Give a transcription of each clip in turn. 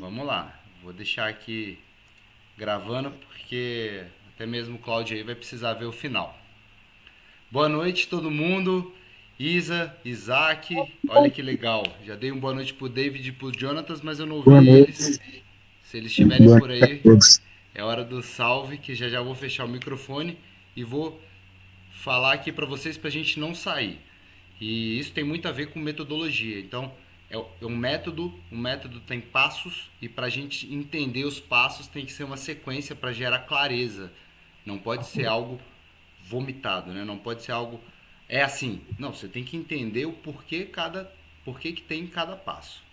Vamos lá. Vou deixar aqui gravando porque até mesmo o Claudio aí vai precisar ver o final. Boa noite todo mundo. Isa, Isaac, olha que legal. Já dei uma boa noite pro David e pro Jonatas, mas eu não Boa ouvi eles. noite, Se eles estiverem boa por noite a aí, todos. é hora do salve, que já já vou fechar o microfone e vou falar aqui para vocês para a gente não sair. E isso tem muito a ver com metodologia. Então, é um método tem passos e para a gente entender os passos tem que ser uma sequência para gerar clareza. Não pode ser algo vomitado, né? Não pode ser algo é assim. Não, você tem que entender o porquê que tem cada passo.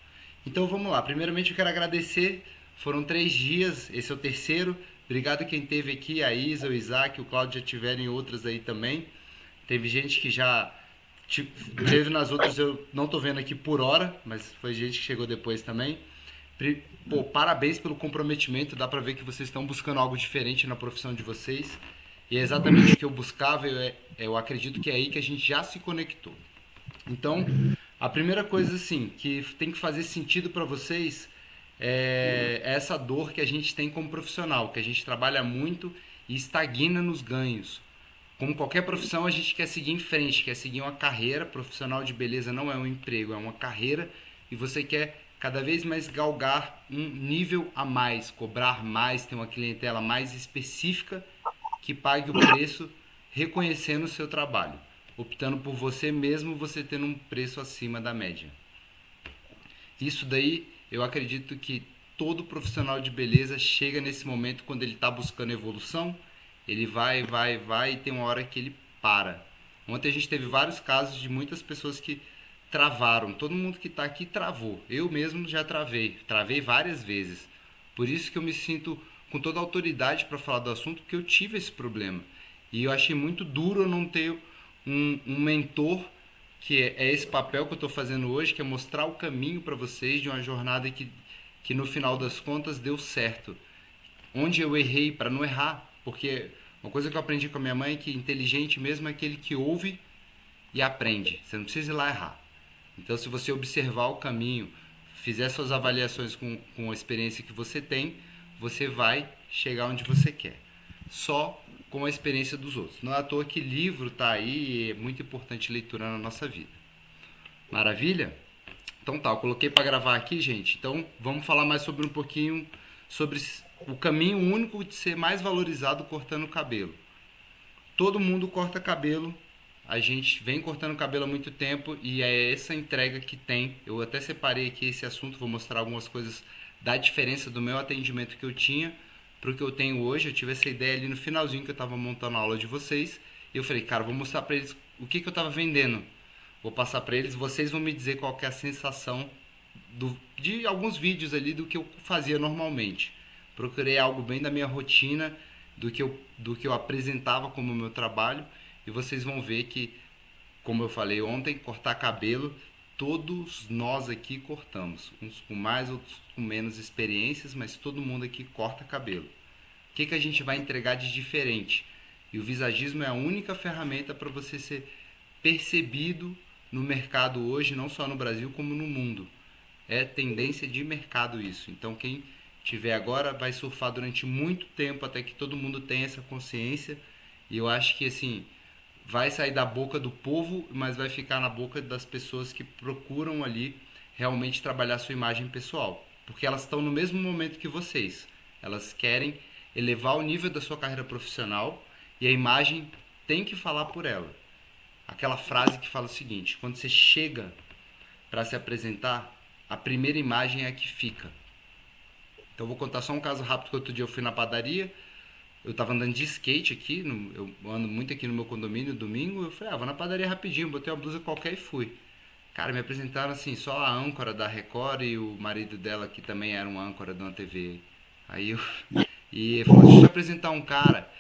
Então vamos lá. Primeiramente eu quero agradecer. Foram 3 dias, esse é o terceiro. Obrigado quem teve aqui, a Isa, o Isaac, o Claudio já tiveram em outras aí também. Teve gente que já teve nas outras, eu não tô vendo aqui por hora, mas foi gente que chegou depois também. Pô, parabéns pelo comprometimento, dá pra ver que vocês estão buscando algo diferente na profissão de vocês. E é exatamente o que eu buscava, eu acredito que é aí que a gente já se conectou. Então, a primeira coisa assim que tem que fazer sentido para vocês é essa dor que a gente tem como profissional, que a gente trabalha muito e estagna nos ganhos. Como qualquer profissão, a gente quer seguir em frente, quer seguir uma carreira. Profissional de beleza não é um emprego, é uma carreira e você quer cada vez mais galgar um nível a mais, cobrar mais, ter uma clientela mais específica que pague o preço reconhecendo o seu trabalho, optando por você mesmo, você tendo um preço acima da média. Isso daí eu acredito que todo profissional de beleza chega nesse momento quando ele está buscando evolução, ele vai e tem uma hora que ele para. Ontem a gente teve vários casos de muitas pessoas que travaram. Todo mundo que está aqui travou. Eu mesmo já travei várias vezes. Por isso que eu me sinto com toda a autoridade para falar do assunto, porque eu tive esse problema. E eu achei muito duro eu não ter um mentor que é esse papel que eu estou fazendo hoje, que é mostrar o caminho para vocês de uma jornada que no final das contas deu certo. Onde eu errei para não errar, porque uma coisa que eu aprendi com a minha mãe é que inteligente mesmo é aquele que ouve e aprende. Você não precisa ir lá errar. Então, se você observar o caminho, fizer suas avaliações com a experiência que você tem, você vai chegar onde você quer. Só com a experiência dos outros. Não é à toa que livro está aí e é muito importante leitura na nossa vida. Maravilha? Então tá, eu coloquei para gravar aqui, gente. Então vamos falar mais sobre um pouquinho sobre o caminho único de ser mais valorizado cortando o cabelo. Todo mundo corta cabelo. A gente vem cortando cabelo há muito tempo e é essa entrega que tem. Eu até separei aqui esse assunto, vou mostrar algumas coisas da diferença do meu atendimento que eu tinha para o que eu tenho hoje. Eu tive essa ideia ali no finalzinho que eu estava montando a aula de vocês. E eu falei, cara, vou mostrar para eles o que eu estava vendendo. Vou passar para eles, vocês vão me dizer qual que é a sensação de alguns vídeos ali do que eu fazia normalmente. Procurei algo bem da minha rotina, do que eu apresentava como meu trabalho, e vocês vão ver que, como eu falei ontem, cortar cabelo, todos nós aqui cortamos. Uns com mais, outros com menos experiências, mas todo mundo aqui corta cabelo. O que a gente vai entregar de diferente? E o visagismo é a única ferramenta para você ser percebido no mercado hoje, não só no Brasil como no mundo. É tendência de mercado isso. Então quem tiver agora vai surfar durante muito tempo até que todo mundo tenha essa consciência. E eu acho que assim vai sair da boca do povo, mas vai ficar na boca das pessoas que procuram ali realmente trabalhar sua imagem pessoal, porque elas estão no mesmo momento que vocês. Elas querem elevar o nível da sua carreira profissional e a imagem tem que falar por ela. Aquela frase que fala o seguinte: quando você chega para se apresentar, a primeira imagem é a que fica. Então eu vou contar só um caso rápido que outro dia eu fui na padaria, eu tava andando de skate aqui, eu ando muito aqui no meu condomínio, domingo, eu falei, vou na padaria rapidinho, botei uma blusa qualquer e fui. Cara, me apresentaram assim, só a âncora da Record e o marido dela que também era um âncora de uma TV. Aí eu. E ele falou, deixa eu te apresentar um cara.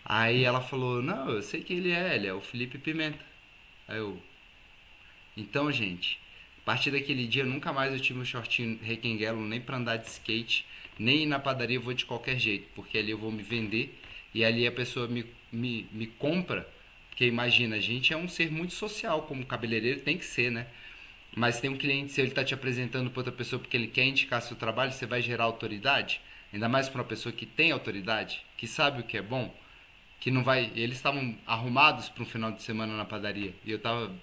Aí ela falou, não, eu sei quem ele é o Felipe Pimenta. Aí eu, então, gente, a partir daquele dia nunca mais eu tive um shortinho requenguelo nem pra andar de skate, nem ir na padaria eu vou de qualquer jeito, porque ali eu vou me vender e ali a pessoa me compra, porque imagina, a gente é um ser muito social, como cabeleireiro tem que ser, né? Mas tem um cliente, se ele está te apresentando para outra pessoa porque ele quer indicar seu trabalho, você vai gerar autoridade? Ainda mais para uma pessoa que tem autoridade, que sabe o que é bom, que não vai. Eles estavam arrumados para um final de semana na padaria e eu estava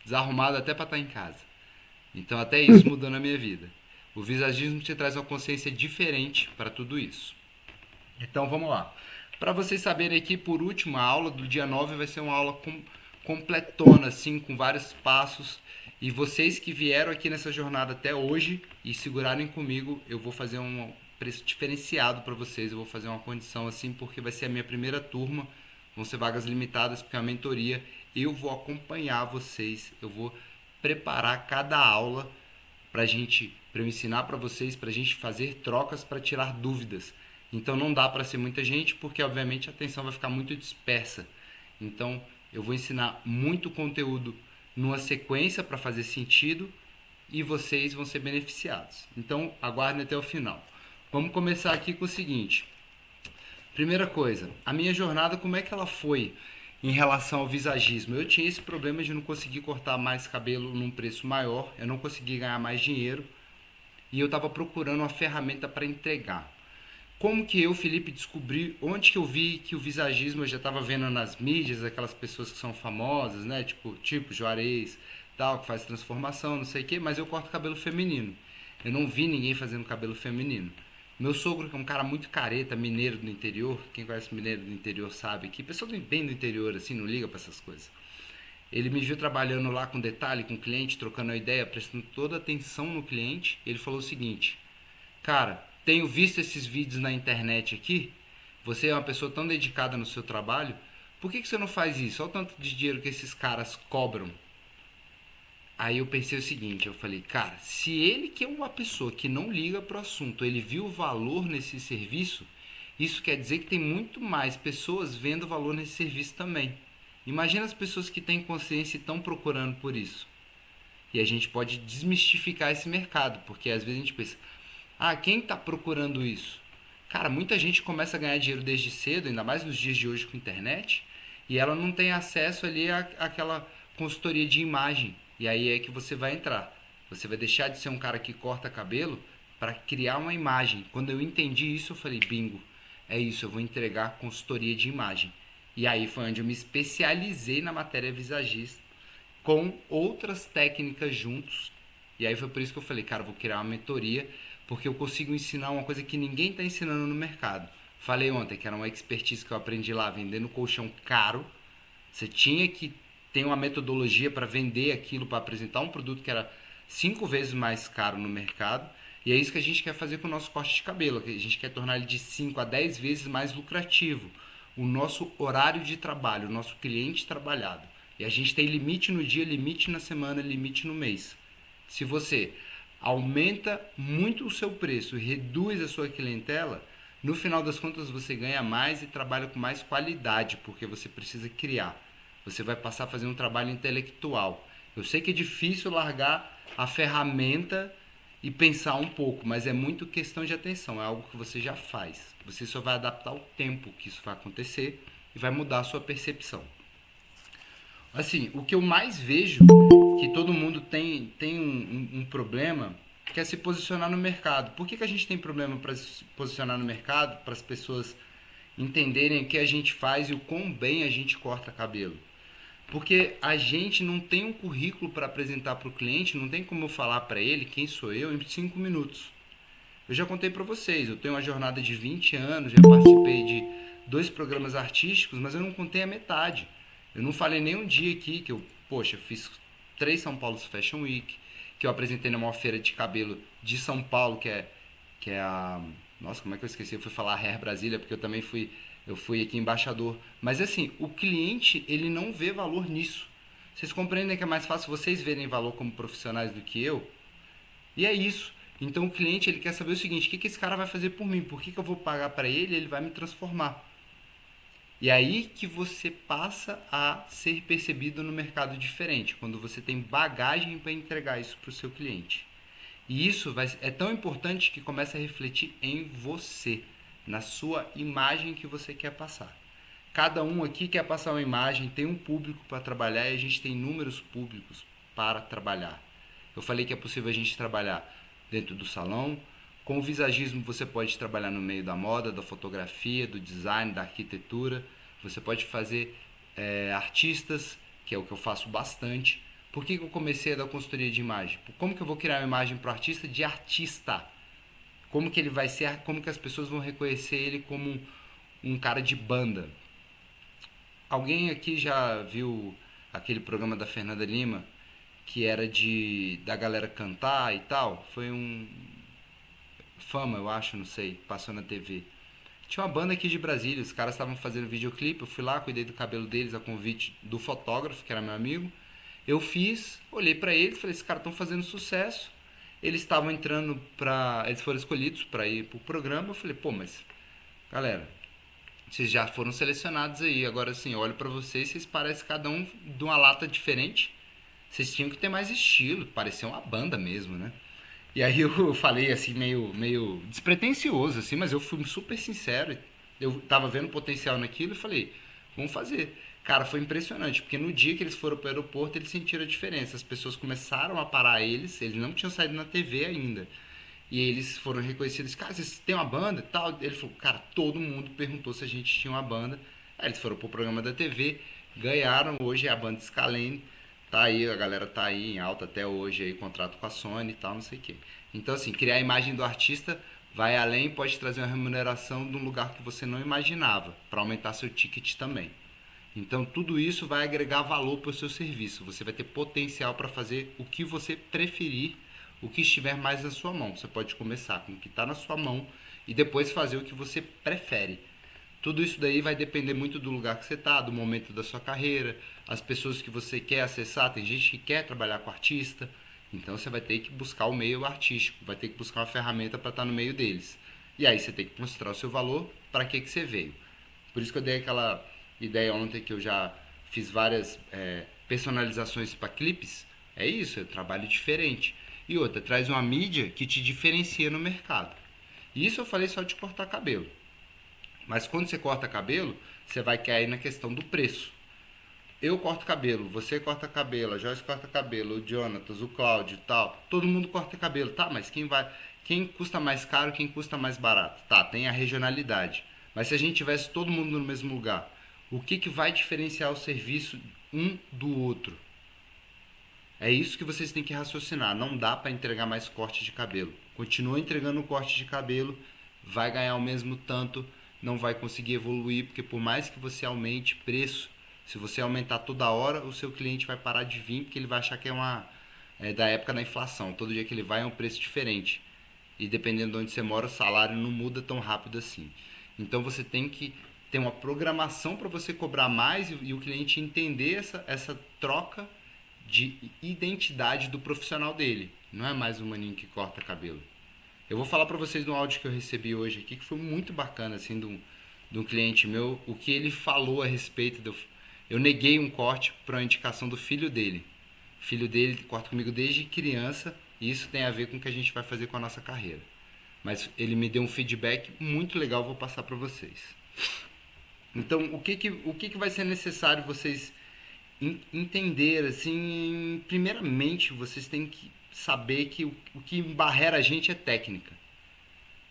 desarrumado até para estar em casa. Então até isso mudou na minha vida. O visagismo te traz uma consciência diferente para tudo isso. Então vamos lá. Para vocês saberem aqui, por último, a aula do dia 9 vai ser uma aula completona, assim, com vários passos. E vocês que vieram aqui nessa jornada até hoje e segurarem comigo, eu vou fazer um preço diferenciado para vocês. Eu vou fazer uma condição assim, porque vai ser a minha primeira turma. Vão ser vagas limitadas, porque é uma mentoria. Eu vou acompanhar vocês, eu vou preparar cada aula para eu ensinar para vocês, para a gente fazer trocas para tirar dúvidas. Então não dá para ser muita gente, porque obviamente a atenção vai ficar muito dispersa. Então eu vou ensinar muito conteúdo numa sequência para fazer sentido e vocês vão ser beneficiados. Então aguardem até o final. Vamos começar aqui com o seguinte. Primeira coisa, a minha jornada, como é que ela foi em relação ao visagismo? Eu tinha esse problema de não conseguir cortar mais cabelo num preço maior, eu não conseguia ganhar mais dinheiro e eu estava procurando uma ferramenta para entregar. Como que eu, Felipe, descobri, onde que eu vi que o visagismo eu já estava vendo nas mídias, aquelas pessoas que são famosas, né? Tipo Juarez, tal, que faz transformação, não sei o quê, mas eu corto cabelo feminino. Eu não vi ninguém fazendo cabelo feminino. Meu sogro, que é um cara muito careta, mineiro do interior, quem conhece mineiro do interior sabe que pessoa bem do interior, assim, não liga para essas coisas. Ele me viu trabalhando lá com detalhe, com o cliente, trocando a ideia, prestando toda a atenção no cliente. Ele falou o seguinte: cara, tenho visto esses vídeos na internet aqui, você é uma pessoa tão dedicada no seu trabalho, por que você não faz isso? Olha o tanto de dinheiro que esses caras cobram. Aí eu pensei o seguinte, eu falei, cara, se ele, que é uma pessoa que não liga pro assunto, ele viu o valor nesse serviço, isso quer dizer que tem muito mais pessoas vendo valor nesse serviço também. Imagina as pessoas que têm consciência e estão procurando por isso. E a gente pode desmistificar esse mercado, porque às vezes a gente pensa, quem está procurando isso? Cara, muita gente começa a ganhar dinheiro desde cedo, ainda mais nos dias de hoje com internet, e ela não tem acesso ali àquela consultoria de imagem. E aí é que você vai entrar. Você vai deixar de ser um cara que corta cabelo para criar uma imagem. Quando eu entendi isso, eu falei, bingo, é isso, eu vou entregar consultoria de imagem. E aí foi onde eu me especializei na matéria visagista, com outras técnicas juntos. E aí foi por isso que eu falei, cara, vou criar uma mentoria, porque eu consigo ensinar uma coisa que ninguém está ensinando no mercado. Falei ontem que era uma expertise que eu aprendi lá vendendo colchão caro. Você tinha que ter uma metodologia para vender aquilo, para apresentar um produto que era 5 vezes mais caro no mercado. E é isso que a gente quer fazer com o nosso corte de cabelo. A gente quer tornar ele de 5 a 10 vezes mais lucrativo. O nosso horário de trabalho, o nosso cliente trabalhado. E a gente tem limite no dia, limite na semana, limite no mês. Se você aumenta muito o seu preço e reduz a sua clientela, no final das contas você ganha mais e trabalha com mais qualidade, porque você precisa criar. Você vai passar a fazer um trabalho intelectual. Eu sei que é difícil largar a ferramenta e pensar um pouco, mas é muito questão de atenção, é algo que você já faz. Você só vai adaptar o tempo que isso vai acontecer e vai mudar a sua percepção. Assim, o que eu mais vejo que todo mundo tem um problema que é se posicionar no mercado. Por que a gente tem problema para se posicionar no mercado? Para as pessoas entenderem o que a gente faz e o quão bem a gente corta cabelo. Porque a gente não tem um currículo para apresentar para o cliente, não tem como eu falar para ele quem sou eu em 5 minutos. Eu já contei para vocês, eu tenho uma jornada de 20 anos, já participei de 2 programas artísticos, mas eu não contei a metade. Eu não falei nem um dia aqui que eu, fiz 3 São Paulo Fashion Week, que eu apresentei numa feira de cabelo de São Paulo, que é a... Nossa, como é que eu esqueci? Eu fui falar Hair Brasília, porque eu fui aqui embaixador. Mas assim, o cliente, ele não vê valor nisso. Vocês compreendem que é mais fácil vocês verem valor como profissionais do que eu? E é isso. Então o cliente, ele quer saber o seguinte, o que esse cara vai fazer por mim? Por que eu vou pagar para ele? Ele vai me transformar. E é aí que você passa a ser percebido no mercado diferente, quando você tem bagagem para entregar isso para o seu cliente. E isso é tão importante que começa a refletir em você, na sua imagem que você quer passar. Cada um aqui quer passar uma imagem, tem um público para trabalhar e a gente tem inúmeros públicos para trabalhar. Eu falei que é possível a gente trabalhar dentro do salão. Com o visagismo você pode trabalhar no meio da moda, da fotografia, do design, da arquitetura. Você pode fazer artistas, que é o que eu faço bastante. Por que eu comecei a dar consultoria de imagem? Como que eu vou criar uma imagem para o artista de artista? Como que ele vai ser, como que as pessoas vão reconhecer ele como um cara de banda? Alguém aqui já viu aquele programa da Fernanda Lima, que era da galera cantar e tal? Foi um Fama, eu acho, não sei, passou na TV. Tinha uma banda aqui de Brasília, os caras estavam fazendo videoclipe, eu fui lá, cuidei do cabelo deles a convite do fotógrafo, que era meu amigo. Eu fiz, olhei pra eles, falei, esses caras estão fazendo sucesso. Eles estavam entrando eles foram escolhidos para ir pro programa. Eu falei, pô, mas galera, vocês já foram selecionados aí. Agora sim, eu olho pra vocês parecem cada um de uma lata diferente. Vocês tinham que ter mais estilo, parecia uma banda mesmo, né? E aí eu falei assim, meio despretensioso, assim, mas eu fui super sincero. Eu tava vendo potencial naquilo e falei, vamos fazer. Cara, foi impressionante, porque no dia que eles foram pro aeroporto, eles sentiram a diferença. As pessoas começaram a parar eles não tinham saído na TV ainda. E eles foram reconhecidos, cara, vocês têm uma banda e tal? Ele falou, cara, todo mundo perguntou se a gente tinha uma banda. Aí eles foram pro programa da TV, ganharam, hoje é a banda Scalene. Tá aí, a galera tá aí em alta até hoje, aí, contrato com a Sony e tal, não sei o quê. Então, assim, criar a imagem do artista vai além, pode trazer uma remuneração de um lugar que você não imaginava, para aumentar seu ticket também. Então, tudo isso vai agregar valor para o seu serviço. Você vai ter potencial para fazer o que você preferir, o que estiver mais na sua mão. Você pode começar com o que está na sua mão e depois fazer o que você prefere. Tudo isso daí vai depender muito do lugar que você está, do momento da sua carreira, as pessoas que você quer acessar. Tem gente que quer trabalhar com artista, então você vai ter que buscar o meio artístico, vai ter que buscar uma ferramenta para estar no meio deles. E aí você tem que mostrar o seu valor, para que você veio. Por isso que eu dei aquela ideia ontem que eu já fiz várias personalizações para clipes. É isso, é um trabalho diferente. E outra, traz uma mídia que te diferencia no mercado. E isso eu falei só de cortar cabelo. Mas quando você corta cabelo, você vai cair na questão do preço. Eu corto cabelo, você corta cabelo, a Joyce corta cabelo, o Jonatas, o Cláudio e tal. Todo mundo corta cabelo, tá? Mas quem custa mais caro, quem custa mais barato? Tá, tem a regionalidade. Mas se a gente tivesse todo mundo no mesmo lugar, o que vai diferenciar o serviço um do outro? É isso que vocês têm que raciocinar. Não dá para entregar mais corte de cabelo. Continua entregando o corte de cabelo, vai ganhar o mesmo tanto, não vai conseguir evoluir, porque por mais que você aumente preço, se você aumentar toda hora, o seu cliente vai parar de vir, porque ele vai achar que é da época da inflação. Todo dia que ele vai é um preço diferente. E dependendo de onde você mora, o salário não muda tão rápido assim. Então você tem que ter uma programação para você cobrar mais e o cliente entender essa troca de identidade do profissional dele. Não é mais um maninho que corta cabelo. Eu vou falar para vocês de um áudio que eu recebi hoje aqui, que foi muito bacana, assim, de um cliente meu, o que ele falou a respeito eu neguei um corte para uma indicação do filho dele. O filho dele corta comigo desde criança e isso tem a ver com o que a gente vai fazer com a nossa carreira. Mas ele me deu um feedback muito legal, vou passar para vocês. Então, o que vai ser necessário vocês entender, assim, primeiramente, vocês têm que saber que o que embarrera a gente é técnica.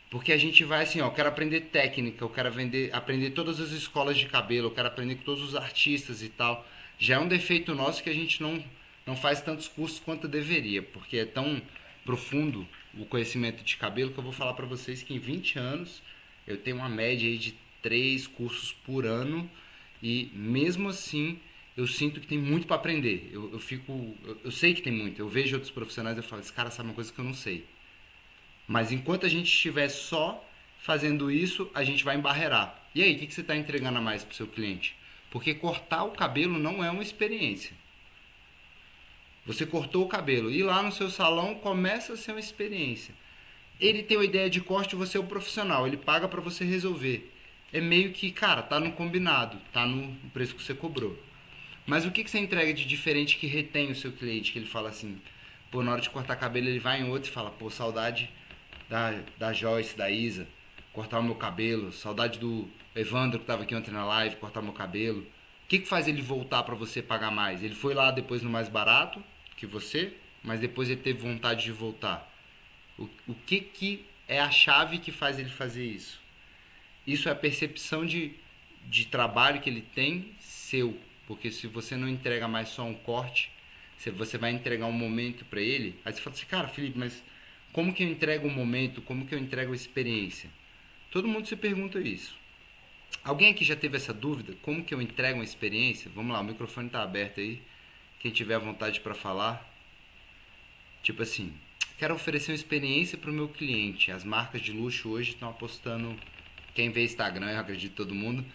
Porque a gente vai assim, ó, eu quero aprender técnica, eu quero aprender todas as escolas de cabelo, eu quero aprender com todos os artistas e tal. Já é um defeito nosso que a gente não faz tantos cursos quanto deveria, porque é tão profundo o conhecimento de cabelo que eu vou falar para vocês que em 20 anos eu tenho uma média aí de 3 cursos por ano e mesmo assim eu sinto que tem muito para aprender. Eu sei que tem muito, eu vejo outros profissionais e eu falo, esse cara sabe uma coisa que eu não sei. Mas enquanto a gente estiver só fazendo isso, a gente vai embarrear. E aí, o que você está entregando a mais para o seu cliente? Porque cortar o cabelo não é uma experiência. Você cortou o cabelo, ir lá no seu salão começa a ser uma experiência. Ele tem uma ideia de corte, você é o profissional, ele paga para você resolver. É meio que, cara, tá no combinado, tá no preço que você cobrou. Mas o que você entrega de diferente que retém o seu cliente? Que ele fala assim, pô, na hora de cortar cabelo ele vai em outro e fala, pô, saudade da Joyce, da Isa, cortar o meu cabelo, saudade do Evandro que estava aqui ontem na live, cortar o meu cabelo. O que faz ele voltar para você pagar mais? Ele foi lá depois no mais barato que você, mas depois ele teve vontade de voltar? O que é a chave que faz ele fazer isso? Isso é a percepção de trabalho que ele tem seu. Porque se você não entrega mais só um corte, se você vai entregar um momento para ele, aí você fala assim, cara, Felipe, mas como que eu entrego um momento? Como que eu entrego a experiência? Todo mundo se pergunta isso. Alguém aqui já teve essa dúvida? Como que eu entrego uma experiência? Vamos lá, o microfone está aberto aí. Quem tiver vontade para falar. Tipo assim, quero oferecer uma experiência para o meu cliente. As marcas de luxo hoje estão apostando. Quem vê Instagram, eu acredito todo mundo,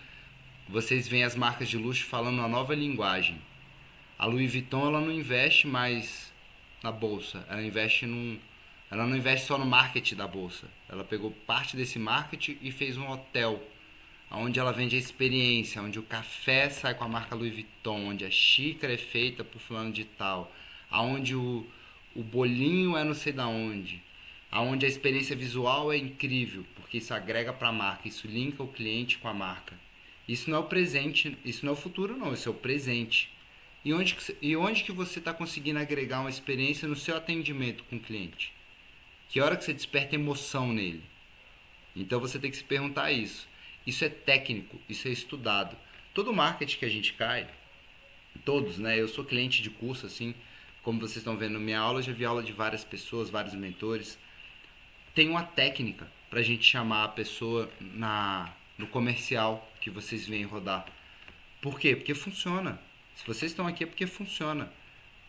vocês veem as marcas de luxo falando uma nova linguagem. A Louis Vuitton, ela não investe mais na bolsa, ela não investe só no marketing da bolsa. Ela pegou parte desse marketing e fez um hotel, onde ela vende a experiência, onde o café sai com a marca Louis Vuitton, onde a xícara é feita por fulano de tal, aonde o bolinho é não sei da onde, aonde a experiência visual é incrível, porque isso agrega para a marca, isso linka o cliente com a marca. Isso não é o presente, isso não é o futuro não, isso é o presente. E onde que você está conseguindo agregar uma experiência no seu atendimento com o cliente? Que hora que você desperta emoção nele? Então você tem que se perguntar isso. Isso é técnico, isso é estudado. Todo marketing que a gente cai, todos, né? Eu sou cliente de curso, assim, como vocês estão vendo na minha aula, eu já vi aula de várias pessoas, vários mentores. Tem uma técnica para a gente chamar a pessoa no comercial que vocês veem rodar. Por quê? Porque funciona. Se vocês estão aqui é porque funciona.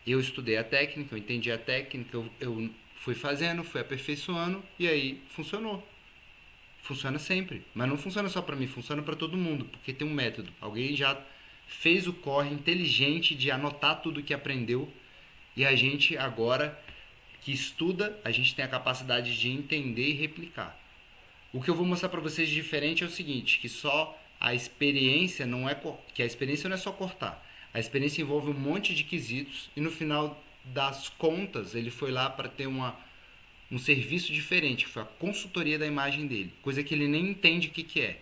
Eu estudei a técnica, eu entendi a técnica, eu fui fazendo, fui aperfeiçoando e aí funcionou. Funciona sempre, mas não funciona só para mim, funciona para todo mundo, porque tem um método. Alguém já fez o corre inteligente de anotar tudo que aprendeu e a gente agora que estuda, a gente tem a capacidade de entender e replicar. O que eu vou mostrar para vocês de diferente é o seguinte, que só a experiência não é que a experiência não é só cortar. A experiência envolve um monte de quesitos e no final das contas ele foi lá para ter um serviço diferente, que foi a consultoria da imagem dele, coisa que ele nem entende o que é.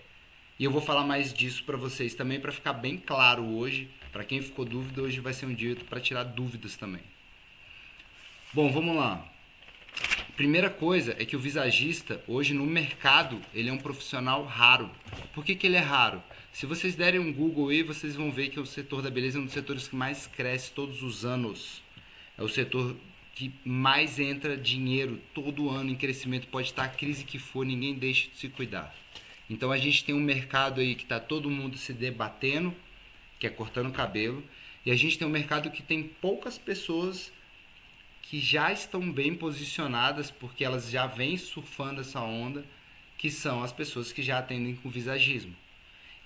E eu vou falar mais disso para vocês também para ficar bem claro hoje, para quem ficou dúvida, hoje vai ser um dia para tirar dúvidas também. Bom, vamos lá. Primeira coisa é que o visagista, hoje no mercado, ele é um profissional raro. Por que ele é raro? Se vocês derem um Google aí, vocês vão ver que o setor da beleza é um dos setores que mais cresce todos os anos. É o setor que mais entra dinheiro todo ano em crescimento. Pode estar a crise que for, ninguém deixa de se cuidar. Então a gente tem um mercado aí que está todo mundo se debatendo, que é cortando cabelo. E a gente tem um mercado que tem poucas pessoas que já estão bem posicionadas, porque elas já vêm surfando essa onda, que são as pessoas que já atendem com visagismo.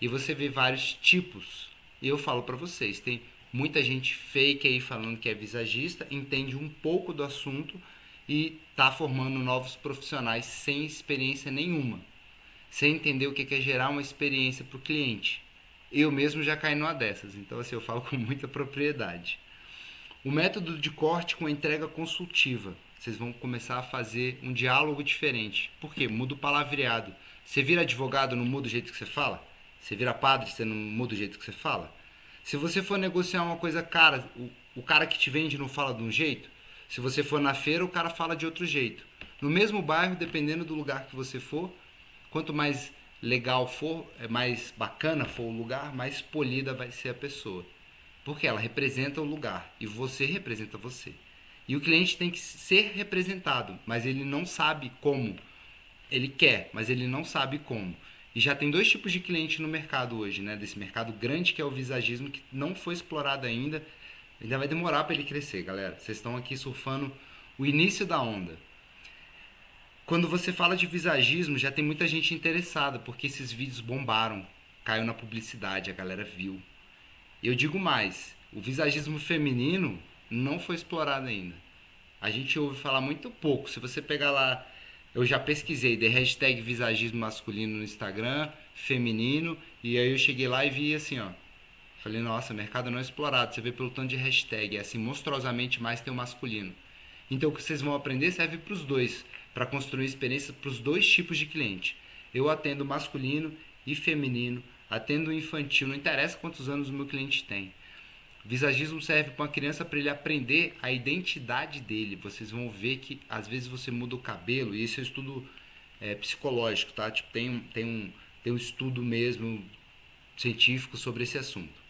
E você vê vários tipos. E eu falo para vocês, tem muita gente fake aí falando que é visagista, entende um pouco do assunto e está formando novos profissionais sem experiência nenhuma, sem entender o que é gerar uma experiência para o cliente. Eu mesmo já caí numa dessas, então assim, eu falo com muita propriedade. O método de corte com entrega consultiva. Vocês vão começar a fazer um diálogo diferente. Por quê? Muda o palavreado. Você vira advogado, não muda o jeito que você fala? Você vira padre, você não muda o jeito que você fala? Se você for negociar uma coisa cara, o cara que te vende não fala de um jeito? Se você for na feira, o cara fala de outro jeito. No mesmo bairro, dependendo do lugar que você for, quanto mais legal for, mais bacana for o lugar, mais polida vai ser a pessoa. Porque ela representa o lugar e você representa você. E o cliente tem que ser representado, mas ele não sabe como. Ele quer, mas ele não sabe como. E já tem dois tipos de cliente no mercado hoje, né? Desse mercado grande que é o visagismo, que não foi explorado ainda. Ainda vai demorar para ele crescer, galera. Vocês estão aqui surfando o início da onda. Quando você fala de visagismo, já tem muita gente interessada, porque esses vídeos bombaram. Caiu na publicidade, a galera viu. Eu digo mais, o visagismo feminino não foi explorado ainda. A gente ouve falar muito pouco. Se você pegar lá, eu já pesquisei de hashtag visagismo masculino no Instagram, feminino, e aí eu cheguei lá e vi assim, ó. Falei, nossa, mercado não é explorado. Você vê pelo tanto de hashtag, é assim, monstruosamente mais tem o masculino. Então o que vocês vão aprender serve para os dois, para construir experiência para os dois tipos de cliente. Eu atendo masculino e feminino, atendo infantil, não interessa quantos anos o meu cliente tem. Visagismo serve para uma criança para ele aprender a identidade dele. Vocês vão ver que às vezes você muda o cabelo, e isso é um estudo psicológico, tá? Tipo, tem um estudo mesmo científico sobre esse assunto.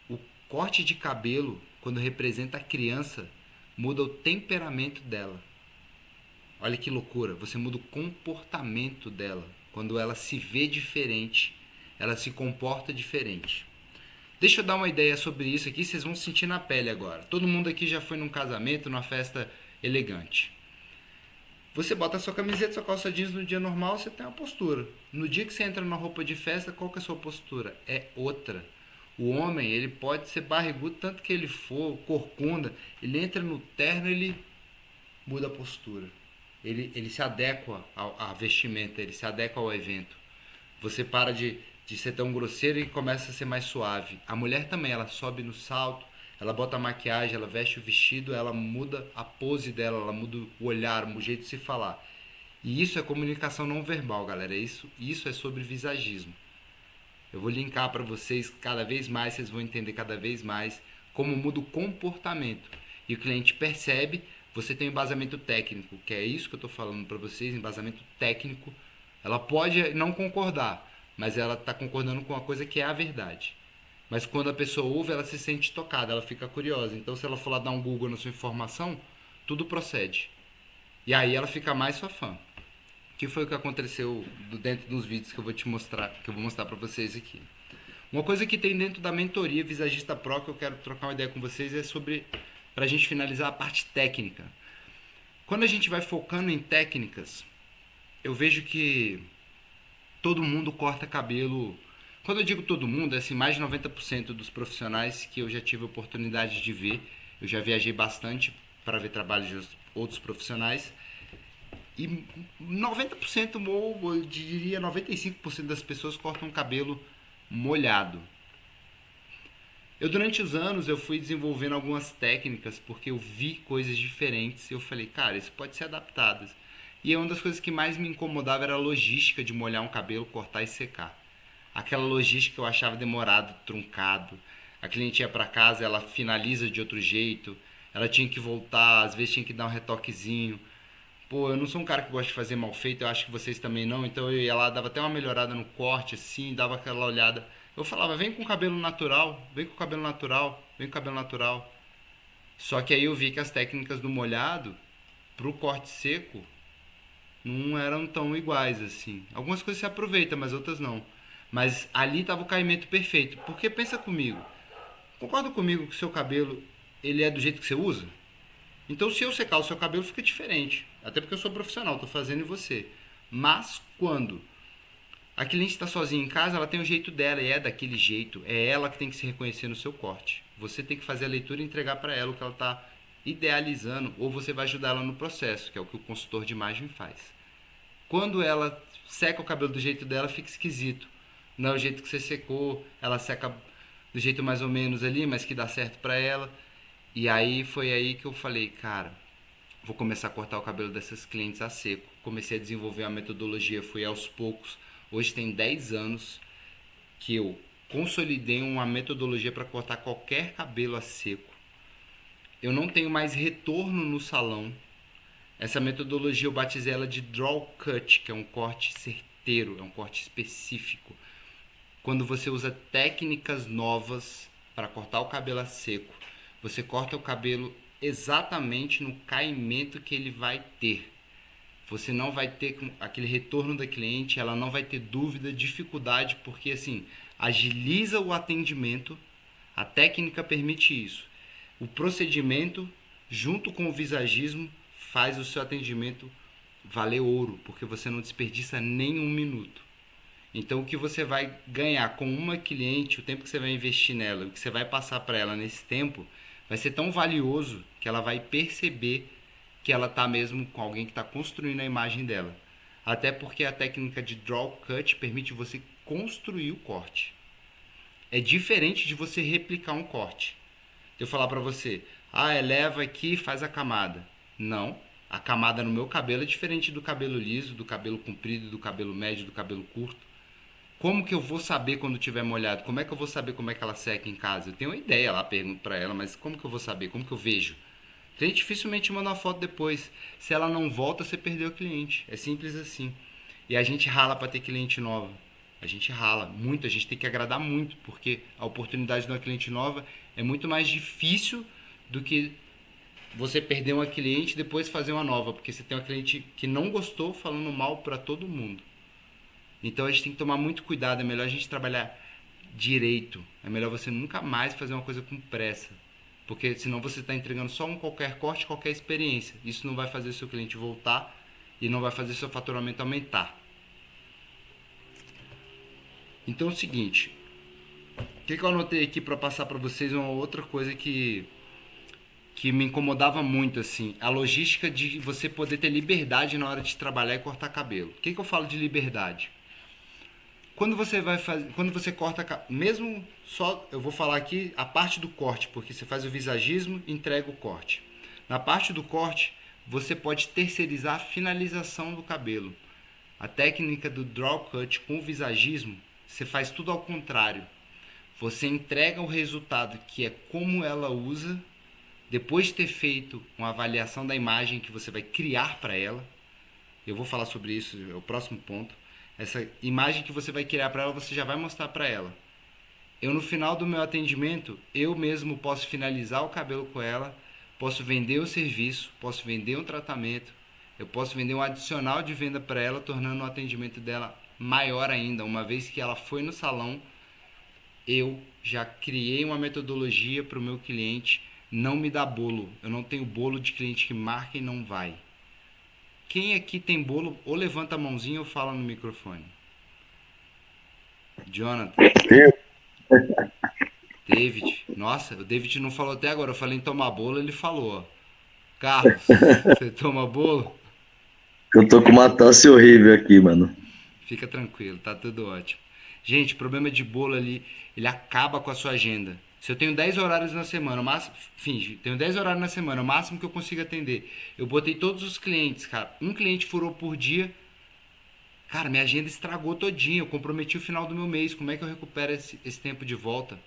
O corte de cabelo, quando representa a criança, muda o temperamento dela. Olha que loucura, você muda o comportamento dela. Quando ela se vê diferente, ela se comporta diferente. Deixa eu dar uma ideia sobre isso aqui, vocês vão sentir na pele agora. Todo mundo aqui já foi num casamento, numa festa elegante. Você bota a sua camiseta, sua calça jeans no dia normal, você tem uma postura. No dia que você entra na roupa de festa, qual que é a sua postura? É outra. O homem, ele pode ser barrigudo tanto que ele for, corcunda, ele entra no terno, ele muda a postura. Ele se adequa à vestimenta, ele se adequa ao evento. Você para de ser tão grosseiro e começa a ser mais suave. A mulher também, ela sobe no salto, ela bota a maquiagem, ela veste o vestido, ela muda a pose dela, ela muda o olhar, o jeito de se falar. E isso é comunicação não verbal, galera. Isso é sobre visagismo. Eu vou linkar para vocês cada vez mais, vocês vão entender cada vez mais como muda o comportamento. E o cliente percebe, você tem um embasamento técnico, que é isso que eu estou falando para vocês, embasamento técnico. Ela pode não concordar, mas ela está concordando com uma coisa que é a verdade. Mas quando a pessoa ouve, ela se sente tocada, ela fica curiosa. Então, se ela for lá dar um Google na sua informação, tudo procede. E aí ela fica mais sua fã. Que foi o que aconteceu dentro dos vídeos que eu vou te mostrar, que eu vou mostrar para vocês aqui. Uma coisa que tem dentro da mentoria Visagista Pro que eu quero trocar uma ideia com vocês é sobre, pra gente finalizar, a parte técnica. Quando a gente vai focando em técnicas, eu vejo que todo mundo corta cabelo. Quando eu digo todo mundo, é assim, mais de 90% dos profissionais que eu já tive a oportunidade de ver. Eu já viajei bastante para ver trabalhos de outros profissionais. E 90% ou eu diria 95% das pessoas cortam o cabelo molhado. Eu durante os anos eu fui desenvolvendo algumas técnicas porque eu vi coisas diferentes e eu falei, cara, isso pode ser adaptado. E uma das coisas que mais me incomodava era a logística de molhar um cabelo, cortar e secar. Aquela logística que eu achava demorado, truncado. A cliente ia para casa, ela finaliza de outro jeito, ela tinha que voltar, às vezes tinha que dar um retoquezinho. Pô, eu não sou um cara que gosta de fazer mal feito, eu acho que vocês também não, então eu ia lá, dava até uma melhorada no corte, assim, dava aquela olhada. Eu falava, vem com o cabelo natural, vem com o cabelo natural, vem com o cabelo natural. Só que aí eu vi que as técnicas do molhado, pro corte seco, não eram tão iguais, assim. Algumas coisas se aproveitam, mas outras não. Mas ali tava o caimento perfeito, porque pensa comigo, concorda comigo que o seu cabelo, ele é do jeito que você usa? Então, se eu secar o seu cabelo, fica diferente. Até porque eu sou profissional, estou fazendo em você. Mas quando a cliente está sozinha em casa, ela tem o jeito dela e é daquele jeito. É ela que tem que se reconhecer no seu corte. Você tem que fazer a leitura e entregar para ela o que ela está idealizando, ou você vai ajudar ela no processo, que é o que o consultor de imagem faz. Quando ela seca o cabelo do jeito dela, fica esquisito. Não é o jeito que você secou, ela seca do jeito mais ou menos ali, mas que dá certo para ela. E aí foi aí que eu falei, cara, vou começar a cortar o cabelo dessas clientes a seco. Comecei a desenvolver a metodologia, fui aos poucos. Hoje tem 10 anos que eu consolidei uma metodologia para cortar qualquer cabelo a seco. Eu não tenho mais retorno no salão. Essa metodologia eu batizei ela de draw cut, que é um corte certeiro, é um corte específico. Quando você usa técnicas novas para cortar o cabelo a seco, você corta o cabelo exatamente no caimento que ele vai ter. Você não vai ter aquele retorno da cliente, ela não vai ter dúvida, dificuldade, porque assim, agiliza o atendimento, a técnica permite isso. O procedimento, junto com o visagismo, faz o seu atendimento valer ouro, porque você não desperdiça nem um minuto. Então, o que você vai ganhar com uma cliente, o tempo que você vai investir nela, o que você vai passar para ela nesse tempo, vai ser tão valioso que ela vai perceber que ela está mesmo com alguém que está construindo a imagem dela. Até porque a técnica de draw cut permite você construir o corte. É diferente de você replicar um corte. Eu falar para você, eleva aqui e faz a camada. Não, a camada no meu cabelo é diferente do cabelo liso, do cabelo comprido, do cabelo médio, do cabelo curto. Como que eu vou saber quando tiver molhado? Como é que eu vou saber como é que ela seca em casa? Eu tenho uma ideia lá, pergunto pra ela, mas como que eu vou saber? Como que eu vejo? O cliente dificilmente manda uma foto depois. Se ela não volta, você perdeu o cliente. É simples assim. E a gente rala para ter cliente nova. A gente rala muito, a gente tem que agradar muito, porque a oportunidade de uma cliente nova é muito mais difícil do que você perder uma cliente e depois fazer uma nova, porque você tem uma cliente que não gostou falando mal para todo mundo. Então a gente tem que tomar muito cuidado, é melhor a gente trabalhar direito. É melhor você nunca mais fazer uma coisa com pressa. Porque senão você está entregando só um qualquer corte, qualquer experiência. Isso não vai fazer seu cliente voltar e não vai fazer seu faturamento aumentar. Então é o seguinte, o que eu anotei aqui para passar para vocês uma outra coisa que me incomodava muito, assim, a logística de você poder ter liberdade na hora de trabalhar e cortar cabelo. O que eu falo de liberdade? Quando você vai fazer, quando você corta, mesmo só, eu vou falar aqui a parte do corte, porque você faz o visagismo, entrega o corte. Na parte do corte, você pode terceirizar a finalização do cabelo. A técnica do draw cut com o visagismo, você faz tudo ao contrário. Você entrega o resultado que é como ela usa, depois de ter feito uma avaliação da imagem que você vai criar para ela. Eu vou falar sobre isso, é o próximo ponto. Essa imagem que você vai criar para ela, você já vai mostrar para ela. Eu, no final do meu atendimento, eu mesmo posso finalizar o cabelo com ela, posso vender o serviço, posso vender um tratamento, eu posso vender um adicional de venda para ela, tornando o atendimento dela maior ainda. Uma vez que ela foi no salão, eu já criei uma metodologia para o meu cliente não me dar bolo. Eu não tenho bolo de cliente que marca e não vai. Quem aqui tem bolo, ou levanta a mãozinha ou fala no microfone. Jonathan. David. Nossa, o David não falou até agora. Eu falei em tomar bolo, ele falou. Ó. Carlos, você toma bolo? Eu tô com uma tosse horrível aqui, mano. Fica tranquilo, tá tudo ótimo. Gente, problema de bolo ali, ele acaba com a sua agenda. Se eu tenho 10 horários na semana, o máximo, finge, tenho 10 horários na semana, o máximo que eu consigo atender. Eu botei todos os clientes, cara. Um cliente furou por dia. Cara, minha agenda estragou todinha. Eu comprometi o final do meu mês. Como é que eu recupero esse tempo de volta?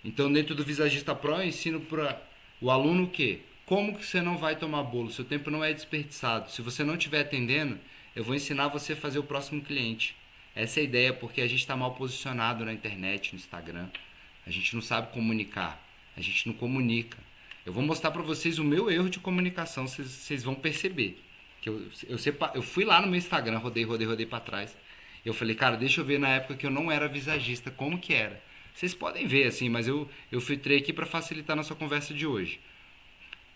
Então, dentro do Visagista Pro, eu ensino para o aluno o quê? Como que você não vai tomar bolo? Seu tempo não é desperdiçado. Se você não estiver atendendo, eu vou ensinar você a fazer o próximo cliente. Essa é a ideia, porque a gente está mal posicionado na internet, no Instagram. A gente não sabe comunicar. A gente não comunica. Eu vou mostrar para vocês o meu erro de comunicação, vocês vão perceber. Que eu fui lá no meu Instagram, rodei para trás. Eu falei, cara, deixa eu ver na época que eu não era visagista, como que era. Vocês podem ver, assim, mas eu filtrei aqui para facilitar nossa conversa de hoje.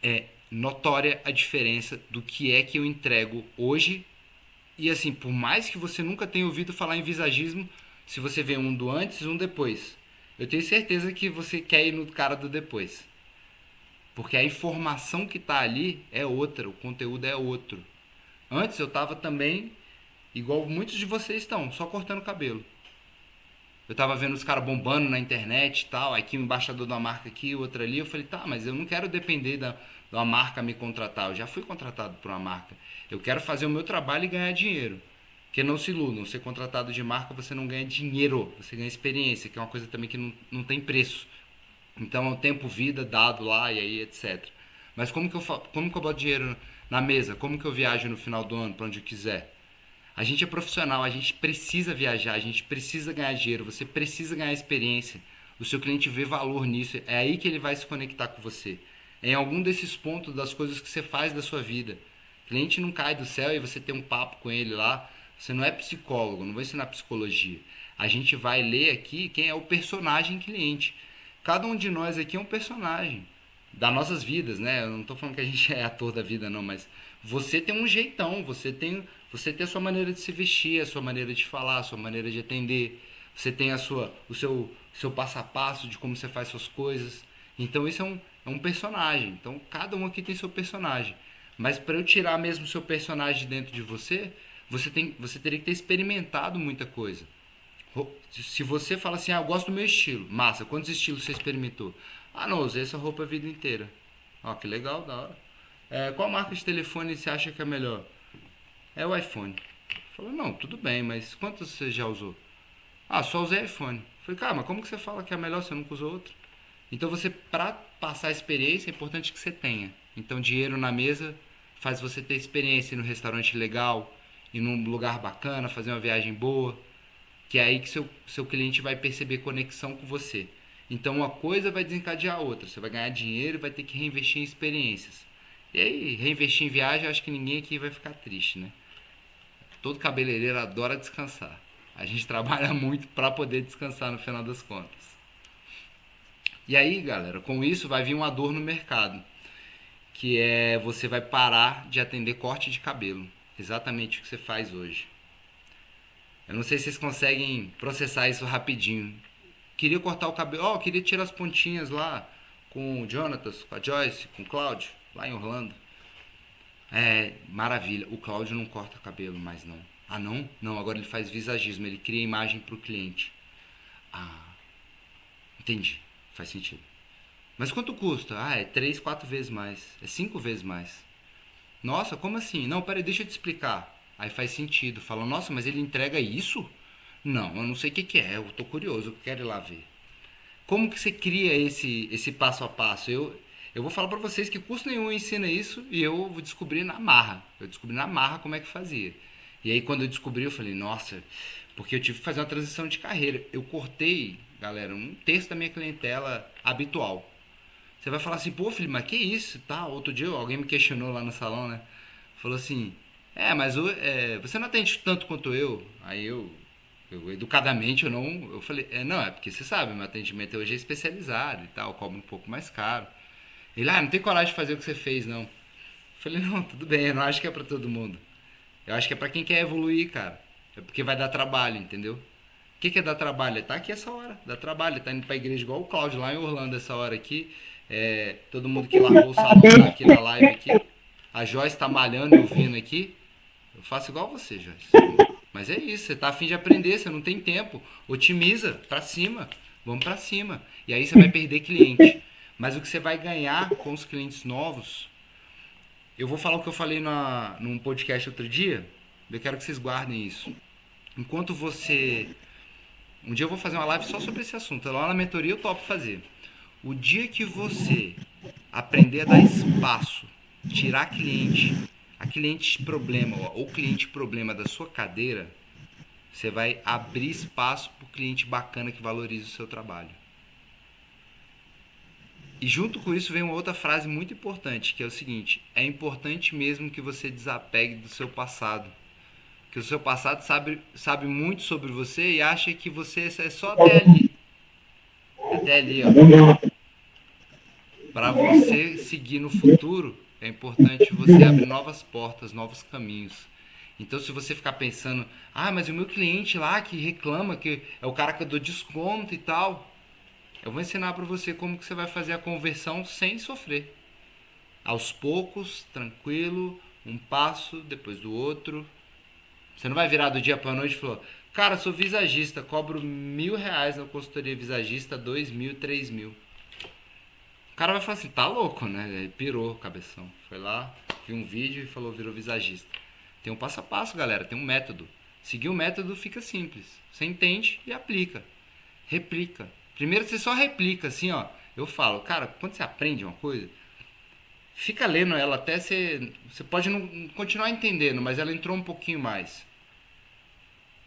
É notória a diferença do que é que eu entrego hoje. E assim, por mais que você nunca tenha ouvido falar em visagismo, se você vê um do antes e um depois, eu tenho certeza que você quer ir no cara do depois. Porque a informação que está ali é outra, o conteúdo é outro. Antes eu estava também, igual muitos de vocês estão, só cortando cabelo. Eu tava vendo os caras bombando na internet e tal, aqui um embaixador da marca aqui, outro ali. Eu falei, tá, mas eu não quero depender da uma marca me contratar. Eu já fui contratado por uma marca. Eu quero fazer o meu trabalho e ganhar dinheiro. Porque não se iludam, ser contratado de marca você não ganha dinheiro, você ganha experiência, que é uma coisa também que não tem preço. Então é um tempo, vida dado lá e aí etc. Mas como que eu boto dinheiro na mesa? Como que eu viajo no final do ano para onde eu quiser? A gente é profissional, a gente precisa viajar, a gente precisa ganhar dinheiro, você precisa ganhar experiência. O seu cliente vê valor nisso, é aí que ele vai se conectar com você. É em algum desses pontos das coisas que você faz da sua vida. O cliente não cai do céu e você tem um papo com ele lá. Você não é psicólogo, não vai ensinar psicologia. A gente vai ler aqui quem é o personagem cliente. Cada um de nós aqui é um personagem das nossas vidas, né? Eu não tô falando que a gente é ator da vida, não, mas você tem um jeitão, você tem a sua maneira de se vestir, a sua maneira de falar, a sua maneira de atender, você tem o seu passo a passo de como você faz suas coisas. Então isso é um personagem. Então cada um aqui tem seu personagem. Mas para eu tirar mesmo o seu personagem dentro de você, você teria que ter experimentado muita coisa. Se você fala assim, eu gosto do meu estilo, massa, quantos estilos você experimentou? Ah, não, usei essa roupa a vida inteira. Ó, que legal, da hora. Qual marca de telefone você acha que é melhor? É o iPhone. Falou, não, tudo bem, mas quantos você já usou? Ah, só usei iPhone. Falei, cara, mas como que você fala que é melhor se você nunca usou outro? Então você, para passar a experiência, é importante que você tenha. Então dinheiro na mesa faz você ter experiência ir num restaurante legal, ir num lugar bacana, fazer uma viagem boa, que é aí que seu cliente vai perceber conexão com você. Então uma coisa vai desencadear a outra. Você vai ganhar dinheiro e vai ter que reinvestir em experiências. E aí, reinvestir em viagem, eu acho que ninguém aqui vai ficar triste, né? Todo cabeleireiro adora descansar. A gente trabalha muito para poder descansar no final das contas. E aí, galera, com isso vai vir uma dor no mercado, que é você vai parar de atender corte de cabelo. Exatamente o que você faz hoje. Eu não sei se vocês conseguem processar isso rapidinho. Queria cortar o cabelo, queria tirar as pontinhas lá com o Jonatas, com a Joyce, com o Cláudio, lá em Orlando. É, maravilha. O Cláudio não corta cabelo mais não. Ah, não? Não, agora ele faz visagismo, ele cria imagem pro cliente. Ah, entendi. Faz sentido. Mas quanto custa? Ah, é 3, 4 vezes mais. É 5 vezes mais. Nossa, como assim? Não, peraí, deixa eu te explicar. Aí faz sentido. Fala, nossa, mas ele entrega isso? Não, eu não sei o que que é. Eu tô curioso, eu quero ir lá ver. Como que você cria esse passo a passo? Eu vou falar pra vocês que curso nenhum ensina isso e eu vou descobrir na marra. Eu descobri na marra como é que fazia. E aí quando eu descobri, eu falei, nossa, porque eu tive que fazer uma transição de carreira. Eu cortei, galera, um terço da minha clientela habitual. Você vai falar assim, pô, filho, mas que isso? Tá, outro dia alguém me questionou lá no salão, né? Falou assim, mas você não atende tanto quanto eu. Aí eu educadamente, eu falei, não, é porque você sabe, meu atendimento hoje é especializado e tal, cobro um pouco mais caro. Ele, não tem coragem de fazer o que você fez, não. Eu falei, não, tudo bem, eu não acho que é pra todo mundo. Eu acho que é pra quem quer evoluir, cara. É porque vai dar trabalho, entendeu? O que é dar trabalho? Ele tá aqui essa hora, dá trabalho. Ele tá indo pra igreja igual o Cláudio lá em Orlando essa hora aqui. Todo mundo que largou o salão tá aqui na live aqui. A Joyce tá malhando e ouvindo aqui. Eu faço igual você, Joyce. Mas é isso, você tá a fim de aprender, você não tem tempo. Otimiza, pra cima. Vamos pra cima. E aí você vai perder cliente. Mas o que você vai ganhar com os clientes novos, eu vou falar o que eu falei num podcast outro dia. Eu quero que vocês guardem isso. Enquanto você. Um dia eu vou fazer uma live só sobre esse assunto. Lá na mentoria eu topo fazer. O dia que você aprender a dar espaço, tirar a cliente problema ou cliente problema da sua cadeira, você vai abrir espaço para o cliente bacana que valoriza o seu trabalho. E junto com isso vem uma outra frase muito importante, que é o seguinte: é importante mesmo que você desapegue do seu passado. Que o seu passado sabe muito sobre você e acha que você é só até ali. Até ali, ó. Para você seguir no futuro, é importante você abrir novas portas, novos caminhos. Então, se você ficar pensando, mas o meu cliente lá que reclama, que é o cara que eu dou desconto e tal, eu vou ensinar para você como que você vai fazer a conversão sem sofrer. Aos poucos, tranquilo, um passo depois do outro. Você não vai virar do dia para a noite e falar, cara, sou visagista, cobro R$ 1.000 na consultoria visagista, 2.000, 3.000. O cara vai falar assim, tá louco, né? Ele pirou, cabeção. Foi lá, viu um vídeo e falou, virou visagista. Tem um passo a passo, galera, tem um método. Seguir o método fica simples. Você entende e aplica. Replica. Primeiro você só replica, assim, ó. Eu falo, cara, quando você aprende uma coisa, fica lendo ela até você pode não continuar entendendo, mas ela entrou um pouquinho mais.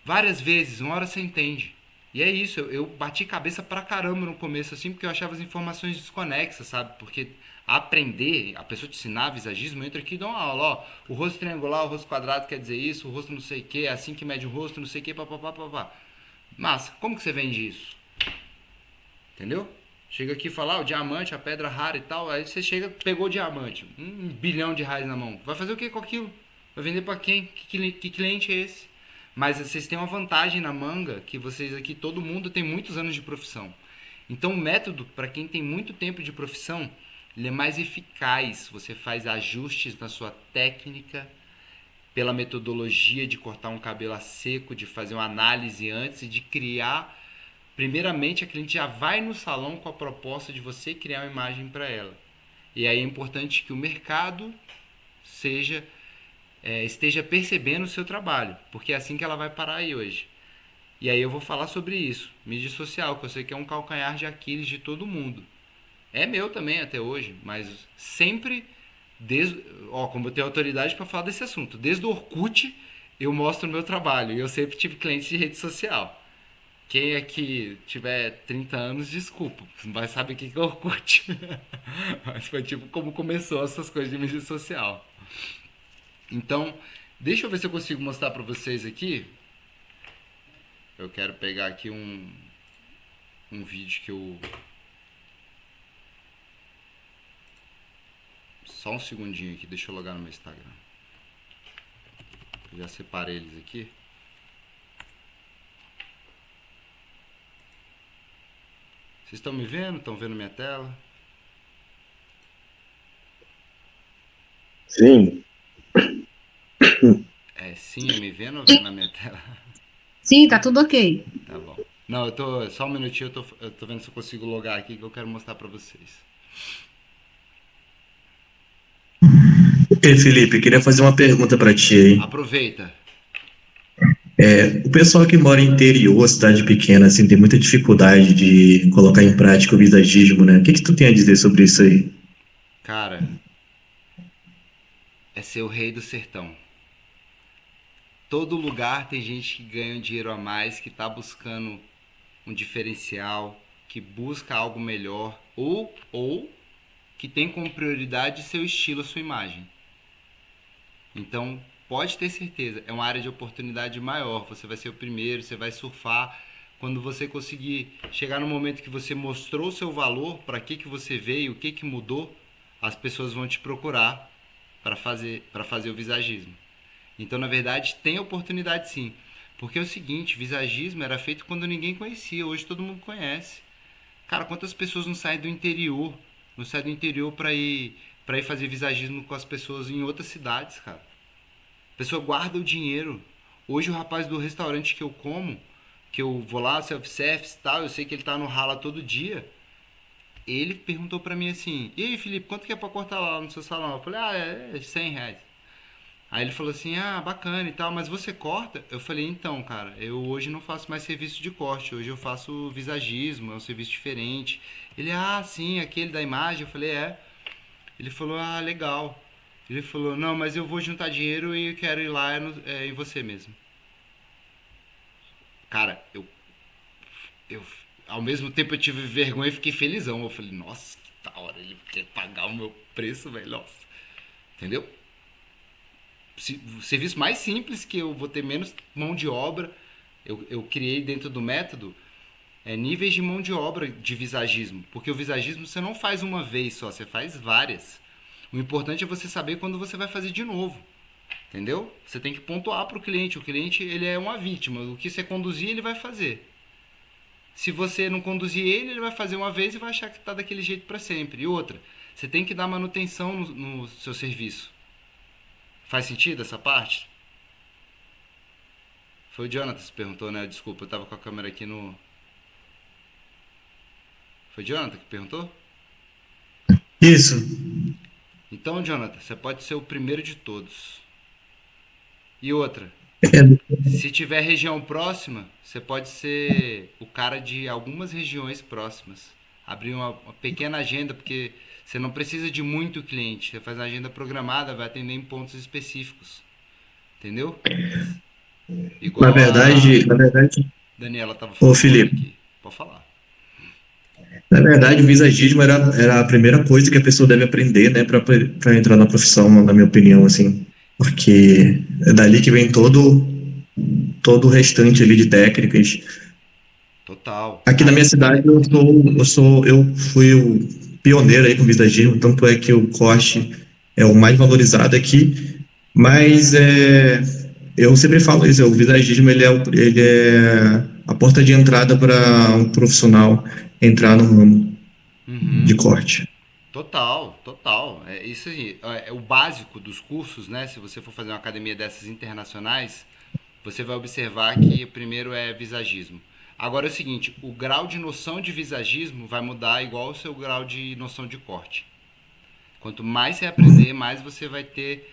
Várias vezes, uma hora você entende. E é isso, eu bati cabeça pra caramba no começo, assim, porque eu achava as informações desconexas, sabe? Porque aprender, a pessoa te ensinar visagismo, entra aqui e dá uma aula, ó. O rosto triangular, o rosto quadrado quer dizer isso, o rosto não sei o que, é assim que mede o rosto, não sei o que, papapá. Massa, como que você vende isso? Entendeu? Chega aqui e fala, o diamante, a pedra rara e tal, aí você chega, pegou o diamante, R$ 1 bilhão na mão. Vai fazer o que com aquilo? Vai vender pra quem? Que cliente é esse? Mas vocês têm uma vantagem na manga, que vocês aqui, todo mundo tem muitos anos de profissão. Então o método, para quem tem muito tempo de profissão, ele é mais eficaz. Você faz ajustes na sua técnica, pela metodologia de cortar um cabelo a seco, de fazer uma análise antes e de criar. Primeiramente, a cliente já vai no salão com a proposta de você criar uma imagem para ela. E aí é importante que o mercado seja esteja percebendo o seu trabalho, porque é assim que ela vai parar aí hoje. E aí eu vou falar sobre isso, mídia social, que eu sei que é um calcanhar de Aquiles de todo mundo. É meu também até hoje, mas sempre, como eu tenho autoridade para falar desse assunto, desde o Orkut eu mostro o meu trabalho e eu sempre tive clientes de rede social. Quem aqui tiver 30 anos, desculpa, não vai saber o que é Orkut. Mas foi tipo como começou essas coisas de mídia social. Então, deixa eu ver se eu consigo mostrar para vocês aqui. Eu quero pegar aqui um vídeo que eu... Só um segundinho aqui, deixa eu logar no meu Instagram. Eu já separei eles aqui. Vocês estão me vendo? Estão vendo minha tela? Sim. Sim, é me vendo ou vendo na minha tela? Sim, tá tudo ok. Tá bom. Não, eu tô. Só um minutinho, eu tô vendo se eu consigo logar aqui que eu quero mostrar pra vocês. Ei, Felipe, queria fazer uma pergunta para ti aí. Aproveita. O pessoal que mora em interior, cidade pequena, assim, tem muita dificuldade de colocar em prática o visagismo, né? O que que tu tem a dizer sobre isso aí? Cara, é ser o rei do sertão. Todo lugar tem gente que ganha um dinheiro a mais, que tá buscando um diferencial, que busca algo melhor, ou que tem como prioridade seu estilo, sua imagem. Então, pode ter certeza, é uma área de oportunidade maior. Você vai ser o primeiro, você vai surfar. Quando você conseguir chegar no momento que você mostrou o seu valor, para que você veio, o que mudou, as pessoas vão te procurar para fazer o visagismo. Então, na verdade, tem oportunidade sim. Porque é o seguinte, visagismo era feito quando ninguém conhecia, hoje todo mundo conhece. Cara, quantas pessoas não saem do interior? Não saem do interior para ir fazer visagismo com as pessoas em outras cidades, cara. A pessoa guarda o dinheiro. Hoje o rapaz do restaurante que eu como, que eu vou lá, self-service e tal, eu sei que ele tá no rala todo dia. Ele perguntou pra mim assim, e aí Felipe, quanto que é pra cortar lá no seu salão? Eu falei, é R$ 100. Aí ele falou assim, bacana e tal, mas você corta? Eu falei, então, cara, eu hoje não faço mais serviço de corte, hoje eu faço visagismo, é um serviço diferente. Ele, sim, aquele da imagem? Eu falei, é. Ele falou, legal. Ele falou, não, mas eu vou juntar dinheiro e eu quero ir lá em você mesmo. Cara, eu ao mesmo tempo eu tive vergonha e fiquei felizão. Eu falei, nossa, que da hora, ele quer pagar o meu preço, velho, nossa. Entendeu? O serviço mais simples, que eu vou ter menos mão de obra, eu criei dentro do método níveis de mão de obra de visagismo. Porque o visagismo você não faz uma vez só, você faz várias. O importante é você saber quando você vai fazer de novo. Entendeu? Você tem que pontuar para o cliente. O cliente ele é uma vítima. O que você conduzir, ele vai fazer. Se você não conduzir ele vai fazer uma vez e vai achar que está daquele jeito para sempre. E outra, você tem que dar manutenção no seu serviço. Faz sentido essa parte? Foi o Jonathan que perguntou, né? Desculpa, eu tava com a câmera aqui no... Foi o Jonathan que perguntou? Isso. Então, Jonathan, você pode ser o primeiro de todos. E outra, se tiver região próxima, você pode ser o cara de algumas regiões próximas. Abrir uma pequena agenda, porque você não precisa de muito cliente. Você faz uma agenda programada, vai atender em pontos específicos. Entendeu? Igual Na verdade, Daniela estava ô falando Felipe, aqui. Pode falar. na verdade o visagismo era a primeira coisa que a pessoa deve aprender, né, para entrar na profissão, na minha opinião, assim. Porque é dali que vem todo o restante ali de técnicas. Total. Aqui na minha cidade eu fui o pioneiro aí com visagismo, tanto é que o corte é o mais valorizado aqui, mas eu sempre falo isso, o visagismo ele é a porta de entrada para um profissional entrar no ramo de Uhum. corte. Total, total. É isso aí. É o básico dos cursos, né? Se você for fazer uma academia dessas internacionais, você vai observar que o primeiro é visagismo. Agora é o seguinte, o grau de noção de visagismo vai mudar igual o seu grau de noção de corte. Quanto mais você aprender, mais você vai ter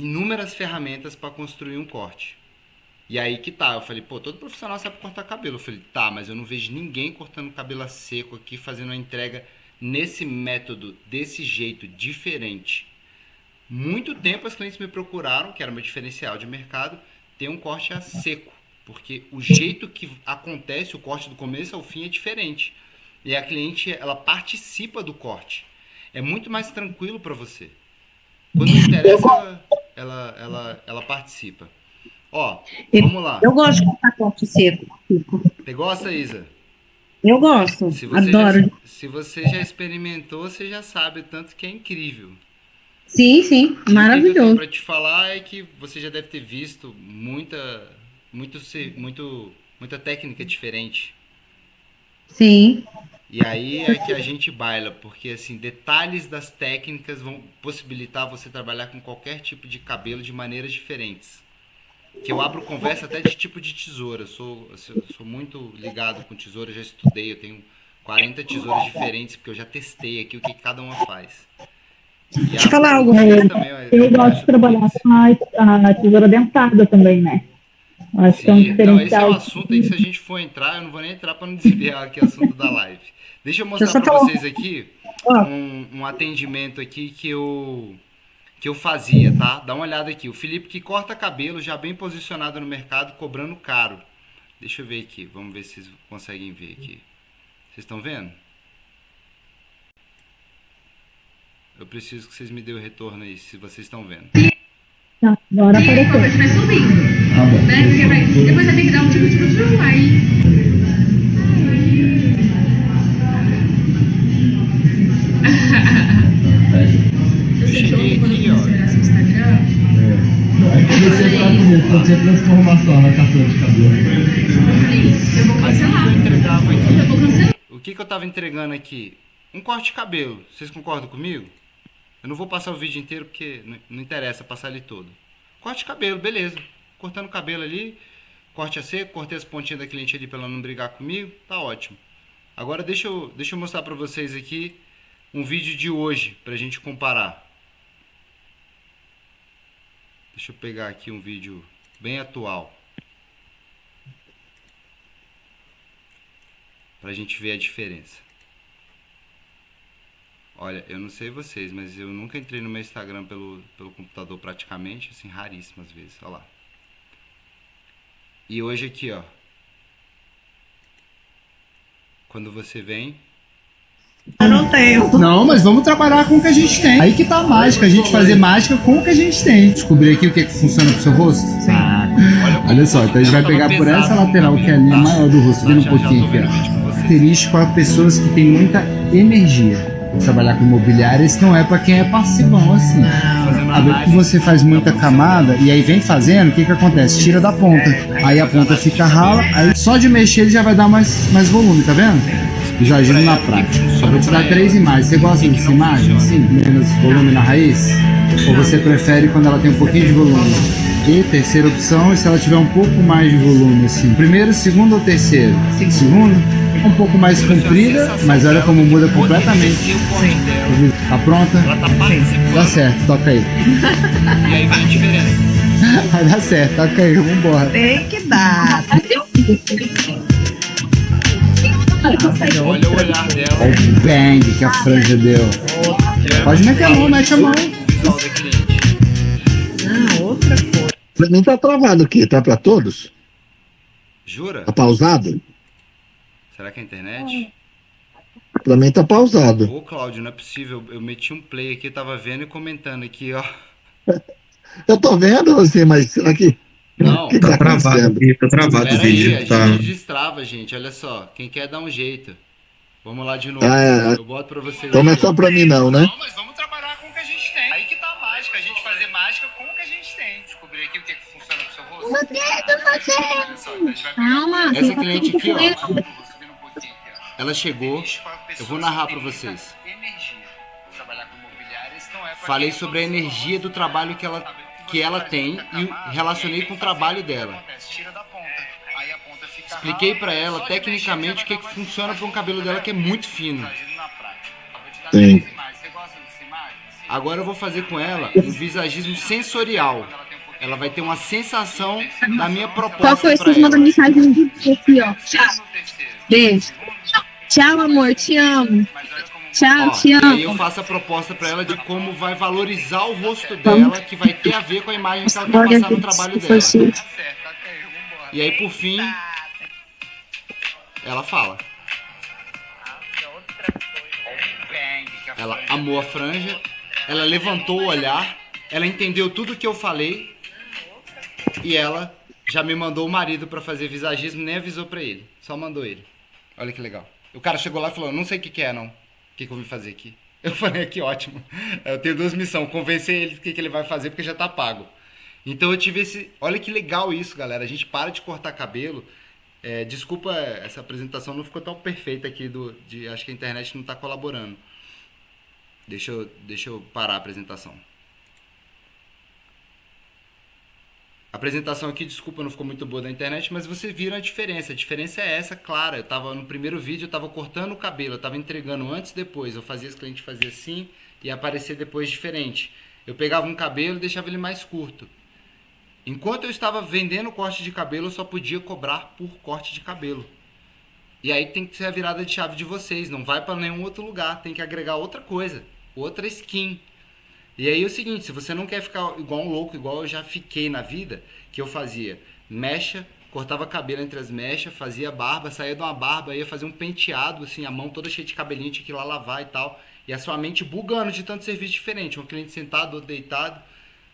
inúmeras ferramentas para construir um corte. E aí que tá, eu falei, pô, todo profissional sabe cortar cabelo. Eu falei, tá, mas eu não vejo ninguém cortando cabelo a seco aqui, fazendo uma entrega nesse método, desse jeito, diferente. Muito tempo as clientes me procuraram, que era meu diferencial de mercado, ter um corte a seco. Porque o jeito que acontece o corte do começo ao fim é diferente. E a cliente, ela participa do corte. É muito mais tranquilo para você. Quando não interessa, ela participa. Ó, vamos lá. Eu gosto de cortar corte seco. Você gosta, Isa? Eu gosto, Se você adoro. se você já experimentou, você já sabe o tanto que é incrível. Sim, sim, E o que eu tenho maravilhoso. para te falar é que você já deve ter visto muita técnica diferente. Sim, E aí é que a gente baila, porque assim, detalhes das técnicas vão possibilitar você trabalhar com qualquer tipo de cabelo de maneiras diferentes. Que eu abro conversa até de tipo de tesoura. Eu sou muito ligado com tesoura, já estudei, eu tenho 40 tesouras diferentes, porque eu já testei aqui o que cada uma faz. E deixa eu falar algo. vocês também, ó, Eu gosto essa de trabalhar delícia. com a tesoura dentada também, né? Acho que é um Sim, não, esse é um diferencial. assunto aí que se a gente for entrar, eu não vou nem entrar para não desviar aqui o assunto da live. Deixa eu mostrar só para falar- vocês aqui Ó, um atendimento aqui que eu fazia, tá? Dá uma olhada aqui. O Felipe que corta cabelo, já bem posicionado no mercado, cobrando caro. Deixa eu ver aqui, vamos ver se vocês conseguem ver aqui. Vocês estão vendo? Eu preciso que vocês me dêem o retorno aí, se vocês estão vendo. Tá, agora E apareceu. depois vai subindo. Né? Porque depois vai ter que dar um tipo, aí. Eu cheguei aqui, ó. Seu Instagram. Tinha transformação na caçamba de cabelo. Eu vou Aí o que cancelar. eu entregava Eu aqui? vou cancelar. O que eu tava entregando aqui? Um corte de cabelo. Vocês concordam comigo? Eu não vou passar o vídeo inteiro porque não interessa passar ele todo. Corte de cabelo, beleza. Cortando o cabelo ali, corte a seco, cortei as pontinhas da cliente ali pra ela não brigar comigo, tá ótimo. Agora deixa eu mostrar pra vocês aqui um vídeo de hoje pra gente comparar. Deixa eu pegar aqui um vídeo bem atual. Pra gente ver a diferença. Olha, eu não sei vocês, mas eu nunca entrei no meu Instagram pelo computador praticamente, assim, raríssimas vezes, olha lá. E hoje aqui, ó. Quando você vem, eu não tenho. Não, mas vamos trabalhar com o que a gente tem. Aí que tá a mágica, a gente fazer mágica com o que a gente tem. Descobrir aqui o que, é que funciona pro seu rosto? Ah, olha só, então a gente vai pegar por essa lateral, que é a linha maior do rosto, vendo um pouquinho aqui, ó. Característico para pessoas que têm muita energia. Trabalhar com imobiliário, esse não é para quem é passivão assim. A ver que você faz muita camada e aí vem fazendo, o que que acontece? Tira da ponta. Aí a ponta fica rala, aí só de mexer ele já vai dar mais volume, tá vendo? Já agindo na prática. Eu vou te dar 3 imagens. Você gosta dessa imagem? Sim, menos volume na raiz? Ou você prefere quando ela tem um pouquinho de volume? E terceira opção, se ela tiver um pouco mais de volume, assim. Primeiro, segundo ou terceiro? Segundo, um pouco mais comprida, mas olha como muda completamente. Tá pronta? ela tá participando. Dá certo, toca aí. E aí vem a diferença. Vai dar certo, toca aí, vambora. Tem que dar. Olha o olhar dela. Olha o bang que a franja deu. Pode meter a mão, mete a mão. Visual da cliente. Pra mim tá travado aqui, tá pra todos? Jura? Tá pausado? Será que é a internet? Pra mim tá pausado. Ô, Cláudio, não é possível. Eu meti um play aqui, tava vendo e comentando aqui, ó. Eu tô vendo você, mas será que. Não, que Tá travado acontecendo? aqui, tá travado o pera aí, vídeo. a Tá. gente destrava, gente. Olha só, quem quer dá um jeito. Vamos lá de novo. Ah, é. Eu boto pra vocês. Então não é aqui. só pra mim, não, né? Não, mas vamos trabalhar com o que a gente tem. Aí que tá a mágica, a gente fazer mágica com o que a gente tem. Descobrir aqui o que, é que funciona pro seu rosto. Olha só, então a gente vai pegar- Calma. Essa cliente aqui, ó. Subindo um pouquinho aqui, ó. Ela chegou. Eu vou narrar pra vocês. Falei sobre a energia do trabalho que ela tem e relacionei com o trabalho dela. Expliquei pra ela tecnicamente o que, que funciona para um cabelo dela que é muito fino. Sim. Agora eu vou fazer com ela um visagismo sensorial. Ela vai ter uma sensação da minha proposta. Qual foi? Vocês mandam mensagem de aqui, ó. Tchau. Beijo. Tchau, amor. Te amo. Tchau, te E aí eu amo. faço a proposta pra ela de como vai valorizar o rosto dela, que vai ter a ver com a imagem que ela quer passar no trabalho dela. E aí, por fim, ela fala. Ela amou a franja, ela levantou o olhar, ela entendeu tudo que eu falei e ela já me mandou o marido pra fazer visagismo, nem avisou pra ele, só mandou ele. Olha que legal. O cara chegou lá e falou, não sei o que é não, o que eu vim fazer aqui. Eu falei, que ótimo, eu tenho duas missões, convencer ele do que ele vai fazer porque já tá pago. Então eu tive esse, olha que legal isso, galera, a gente para de cortar cabelo. Desculpa, essa apresentação não ficou tão perfeita aqui, acho que a internet não tá colaborando. Deixa eu parar a apresentação. A apresentação aqui, desculpa, não ficou muito boa da internet, mas vocês viram a diferença. A diferença é essa, clara. Eu tava no primeiro vídeo, eu tava cortando o cabelo, eu tava entregando antes e depois. Eu fazia, os clientes faziam assim e aparecer depois diferente. Eu pegava um cabelo e deixava ele mais curto. Enquanto eu estava vendendo corte de cabelo, eu só podia cobrar por corte de cabelo. E aí tem que ser a virada de chave de vocês. Não vai para nenhum outro lugar, tem que agregar outra coisa, outra skin. E aí é o seguinte, se você não quer ficar igual um louco, igual eu já fiquei na vida, que eu fazia mecha, cortava cabelo entre as mechas, fazia barba, saía de uma barba, ia fazer um penteado, assim, a mão toda cheia de cabelinho, tinha que ir lá lavar e tal. E a sua mente bugando de tanto serviço diferente, um cliente sentado, outro deitado.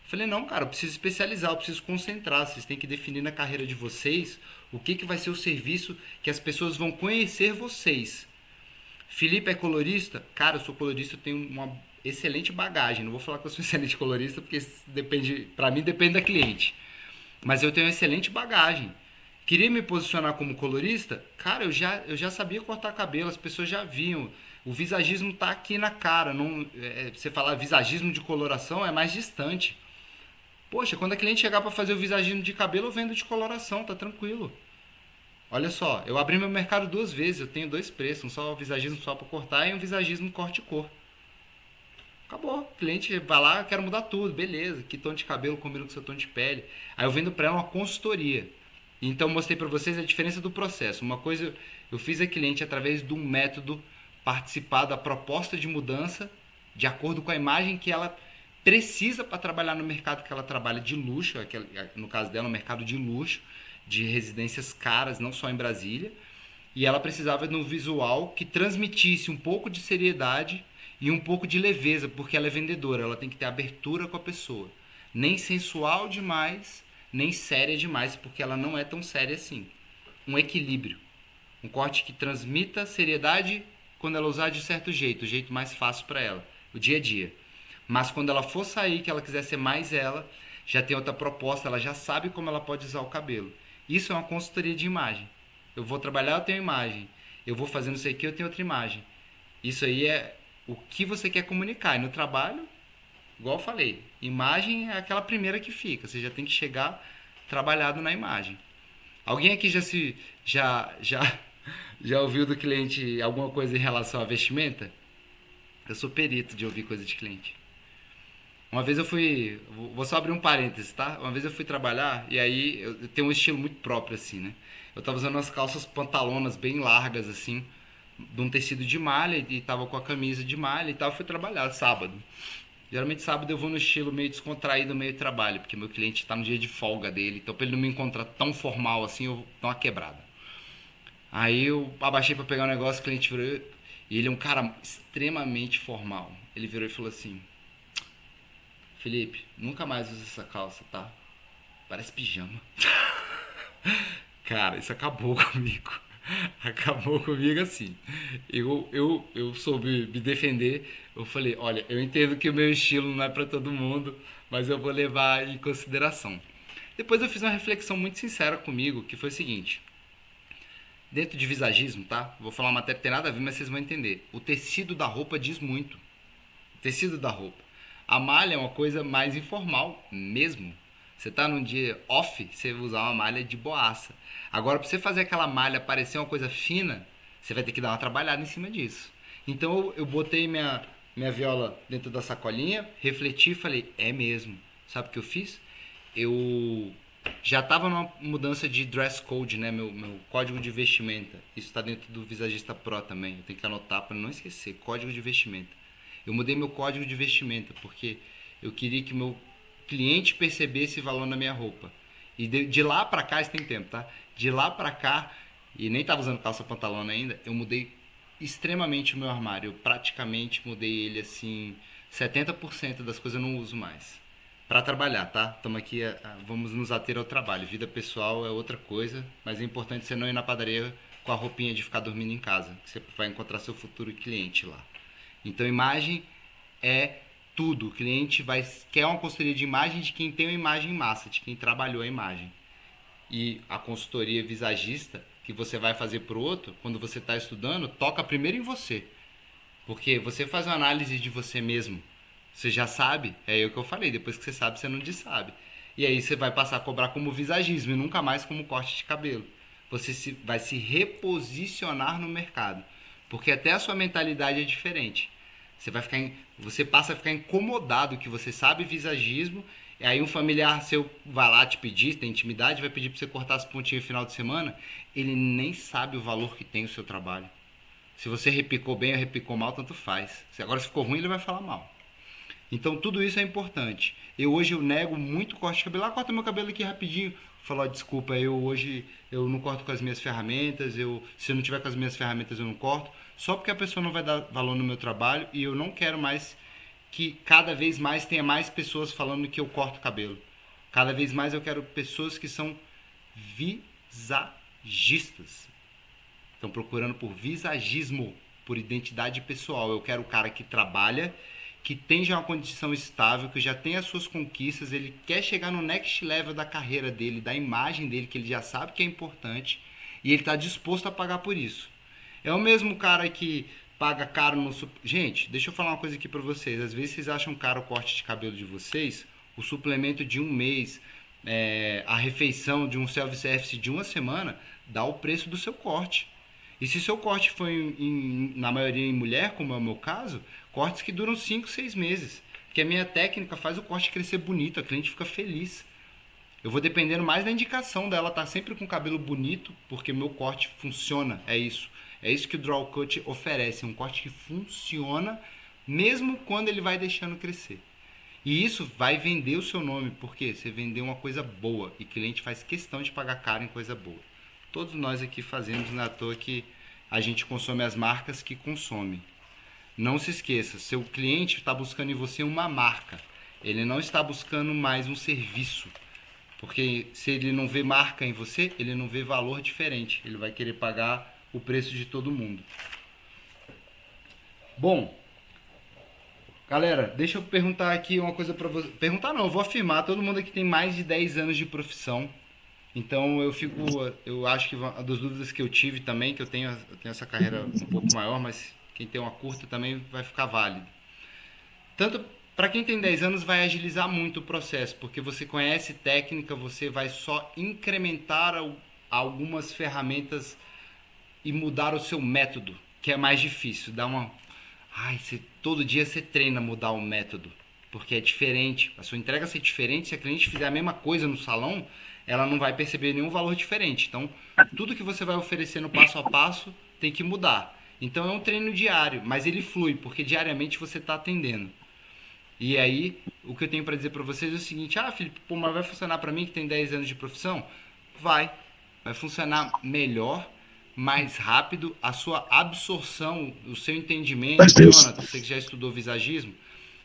Falei, não, cara, eu preciso especializar, eu preciso concentrar. Vocês têm que definir na carreira de vocês o que vai ser o serviço que as pessoas vão conhecer vocês. Felipe é colorista? Cara, eu sou colorista, eu tenho uma excelente bagagem. Não vou falar que eu sou excelente colorista, porque pra mim depende da cliente. Mas eu tenho uma excelente bagagem. Queria me posicionar como colorista? Cara, eu já sabia cortar cabelo, as pessoas já viam. O visagismo tá aqui na cara. Você falar visagismo de coloração é mais distante. Poxa, quando a cliente chegar para fazer o visagismo de cabelo, eu vendo de coloração, tá tranquilo. Olha só, eu abri meu mercado 2 vezes, eu tenho 2 preços, um só visagismo só para cortar e um visagismo corte e cor. Acabou, o cliente vai lá, eu quero mudar tudo, beleza, que tom de cabelo combina com seu tom de pele. Aí eu vendo para ela uma consultoria. Então mostrei para vocês a diferença do processo. Uma coisa, eu fiz a cliente através de um método participar da proposta de mudança de acordo com a imagem que ela precisa para trabalhar no mercado que ela trabalha de luxo, no caso dela, um mercado de luxo, de residências caras, não só em Brasília, e ela precisava de um visual que transmitisse um pouco de seriedade e um pouco de leveza, porque ela é vendedora, ela tem que ter abertura com a pessoa, nem sensual demais, nem séria demais, porque ela não é tão séria assim. Um equilíbrio, um corte que transmita seriedade quando ela usar de certo jeito, o jeito mais fácil para ela, o dia a dia. Mas quando ela for sair, que ela quiser ser mais ela, já tem outra proposta, ela já sabe como ela pode usar o cabelo. Isso é uma consultoria de imagem. Eu vou trabalhar, eu tenho imagem. Eu vou fazer não sei o que, eu tenho outra imagem. Isso aí é o que você quer comunicar. E no trabalho, igual eu falei, imagem é aquela primeira que fica. Você já tem que chegar trabalhado na imagem. Alguém aqui já ouviu do cliente alguma coisa em relação à vestimenta? Eu sou perito de ouvir coisa de cliente. Uma vez eu fui, vou só abrir um parênteses, tá? Uma vez eu fui trabalhar e aí eu tenho um estilo muito próprio assim, né? Eu tava usando umas calças pantalonas bem largas assim, de um tecido de malha e tava com a camisa de malha e tal, fui trabalhar sábado. Geralmente sábado eu vou no estilo meio descontraído, meio trabalho, porque meu cliente tá no dia de folga dele, então pra ele não me encontrar tão formal assim, eu vou dar uma quebrada. Aí eu abaixei pra pegar um negócio, o cliente virou, e ele é um cara extremamente formal. Ele virou e falou assim: Felipe, nunca mais usa essa calça, tá? Parece pijama. Cara, isso acabou comigo. Acabou comigo assim. Eu soube me defender. Eu falei, olha, eu entendo que o meu estilo não é pra todo mundo, mas eu vou levar em consideração. Depois eu fiz uma reflexão muito sincera comigo, que foi o seguinte. Dentro de visagismo, tá? Vou falar uma matéria que tem nada a ver, mas vocês vão entender. O tecido da roupa diz muito. O tecido da roupa. A malha é uma coisa mais informal mesmo. Você tá num dia off, você vai usar uma malha de boaça. Agora, pra você fazer aquela malha parecer uma coisa fina, você vai ter que dar uma trabalhada em cima disso. Então, eu botei minha viola dentro da sacolinha, refleti e falei, é mesmo. Sabe o que eu fiz? Eu já estava numa mudança de dress code, né? Meu código de vestimenta. Isso está dentro do Visagista Pro também. Eu tenho que anotar para não esquecer. Código de vestimenta. Eu mudei meu código de vestimenta porque eu queria que o meu cliente percebesse valor na minha roupa. E de lá pra cá, isso tem tempo, tá? De lá pra cá, e nem tava usando calça pantalona ainda, eu mudei extremamente o meu armário. Eu praticamente mudei ele assim, 70% das coisas eu não uso mais. Pra trabalhar, tá? Estamos aqui, vamos nos ater ao trabalho. Vida pessoal é outra coisa, mas é importante você não ir na padaria com a roupinha de ficar dormindo em casa, que você vai encontrar seu futuro cliente lá. Então, imagem é tudo. O cliente quer uma consultoria de imagem de quem tem uma imagem em massa, de quem trabalhou a imagem. E a consultoria visagista que você vai fazer para o outro, quando você está estudando, toca primeiro em você. Porque você faz uma análise de você mesmo. Você já sabe, é o que eu falei, depois que você sabe, você não sabe. E aí você vai passar a cobrar como visagismo e nunca mais como corte de cabelo. Você vai se reposicionar no mercado. Porque até a sua mentalidade é diferente. Você passa a ficar incomodado que você sabe visagismo, e aí um familiar seu vai lá te pedir, tem intimidade, vai pedir para você cortar as pontinhas no final de semana, ele nem sabe o valor que tem o seu trabalho. Se você repicou bem ou repicou mal, tanto faz. Agora, se ficou ruim, ele vai falar mal. Então, tudo isso é importante. Hoje eu nego muito corte de cabelo. Corta meu cabelo aqui rapidinho. Falar, desculpa, hoje eu não corto com as minhas ferramentas, se eu não tiver com as minhas ferramentas eu não corto, só porque a pessoa não vai dar valor no meu trabalho e eu não quero mais que cada vez mais tenha mais pessoas falando que eu corto cabelo. Cada vez mais eu quero pessoas que são visagistas. Estão procurando por visagismo, por identidade pessoal. Eu quero o cara que trabalha, que tem já uma condição estável, que já tem as suas conquistas, ele quer chegar no next level da carreira dele, da imagem dele, que ele já sabe que é importante, e ele está disposto a pagar por isso. É o mesmo cara que paga caro no... Gente, deixa eu falar uma coisa aqui para vocês. Às vezes vocês acham caro o corte de cabelo de vocês, o suplemento de um mês, a refeição de um self-service de uma semana, dá o preço do seu corte. E se seu corte foi, na maioria, em mulher, como é o meu caso, cortes que duram 5, 6 meses. Porque a minha técnica faz o corte crescer bonito, a cliente fica feliz. Eu vou dependendo mais da indicação dela, tá sempre com o cabelo bonito, porque meu corte funciona, é isso. É isso que o Draw Cut oferece, um corte que funciona, mesmo quando ele vai deixando crescer. E isso vai vender o seu nome, porque você vendeu uma coisa boa, e cliente faz questão de pagar caro em coisa boa. Todos nós aqui fazemos, não é à toa que a gente consome as marcas que consome. Não se esqueça, seu cliente está buscando em você uma marca. Ele não está buscando mais um serviço. Porque se ele não vê marca em você, ele não vê valor diferente. Ele vai querer pagar o preço de todo mundo. Bom, galera, deixa eu perguntar aqui uma coisa para você. Perguntar não, eu vou afirmar. Todo mundo aqui tem mais de 10 anos de profissão. Então eu acho que uma das dúvidas que eu tive também, que eu tenho essa carreira um pouco maior, mas quem tem uma curta também vai ficar válido. Tanto para quem tem 10 anos vai agilizar muito o processo, porque você conhece técnica, você vai só incrementar algumas ferramentas e mudar o seu método, que é mais difícil. Todo dia você treina mudar o método, porque é diferente. A sua entrega ser diferente, se a cliente fizer a mesma coisa no salão, ela não vai perceber nenhum valor diferente. Então, tudo que você vai oferecer no passo a passo tem que mudar. Então, é um treino diário, mas ele flui, porque diariamente você está atendendo. E aí, o que eu tenho para dizer para vocês é o seguinte: Felipe, mas vai funcionar para mim que tem 10 anos de profissão? Vai funcionar melhor, mais rápido, a sua absorção, o seu entendimento, Jonathan, você que já estudou visagismo,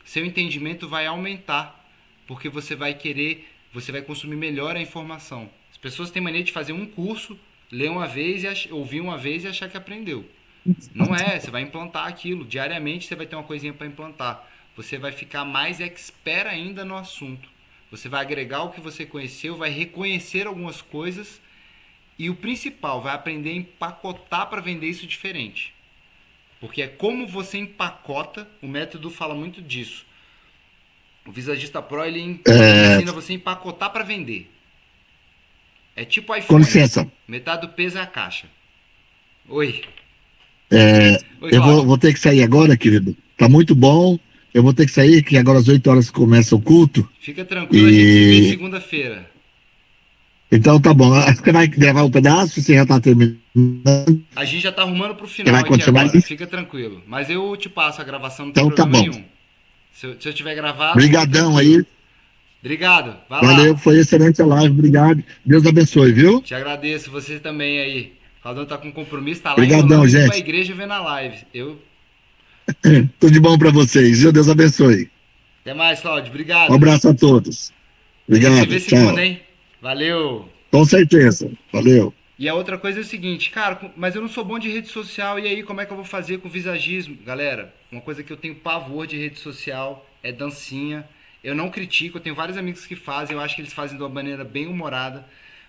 seu entendimento vai aumentar, porque você vai consumir melhor a informação. As pessoas têm mania de fazer um curso, ler uma vez, ouvir uma vez e achar que aprendeu. Não é, você vai implantar aquilo. Diariamente você vai ter uma coisinha para implantar. Você vai ficar mais expert ainda no assunto. Você vai agregar o que você conheceu, vai reconhecer algumas coisas e o principal, vai aprender a empacotar para vender isso diferente. Porque é como você empacota, o método fala muito disso. O Visagista Pro, ele ensina você a empacotar para vender. É tipo iPhone. Com licença. Metade do peso é a caixa. Oi. Eu vou ter que sair agora, querido. Tá muito bom. Eu vou ter que sair, que agora às 8 horas começa o culto. Fica tranquilo, a gente se vê E segunda-feira. então tá bom. Você vai gravar um pedaço? Você já tá terminando? A gente já tá arrumando pro Você final vai aqui continuar agora, isso? fica tranquilo. Mas eu te passo a gravação, não tem Então tá problema bom. nenhum. Se eu tiver gravado, fica Obrigadão tranquilo. aí. Obrigado, vai Valeu, lá. foi excelente a live. Obrigado. Deus abençoe, viu? Te agradeço, você também aí. Claudão tá com compromisso, tá lá Obrigadão, enrolando indo pra gente. igreja vendo a live. Tudo de bom pra vocês, viu? Deus abençoe. Até mais, Cláudio, Um obrigado. abraço a todos. A gente se Obrigado. vê segunda, Tchau. hein? Valeu. Com certeza. Valeu. E a outra coisa é o seguinte, cara, mas eu não sou bom de rede social, e aí como é que eu vou fazer com visagismo? Galera, uma coisa que eu tenho pavor de rede social é dancinha. Eu não critico, eu tenho vários amigos que fazem, eu acho que eles fazem de uma maneira bem humorada,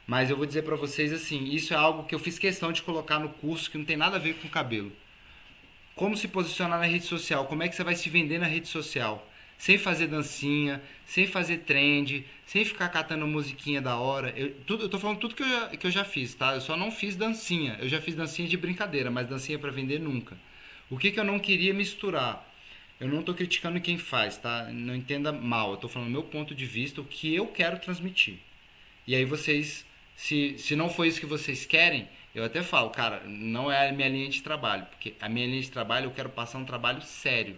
mas eu vou dizer pra vocês assim, isso é algo que eu fiz questão de colocar no curso que não tem nada a ver com cabelo. Como se posicionar na rede social, como é que você vai se vender na rede social, sem fazer dancinha, sem fazer trend, sem ficar catando musiquinha da hora. Eu tô falando tudo que eu já fiz, tá? Eu só não fiz dancinha. Eu já fiz dancinha de brincadeira, mas dancinha pra vender nunca. O que eu não queria misturar? Eu não tô criticando quem faz, tá? Não entenda mal. Eu tô falando meu ponto de vista, o que eu quero transmitir. E aí vocês, se não for isso que vocês querem, eu até falo, cara, não é a minha linha de trabalho. Porque a minha linha de trabalho, eu quero passar um trabalho sério.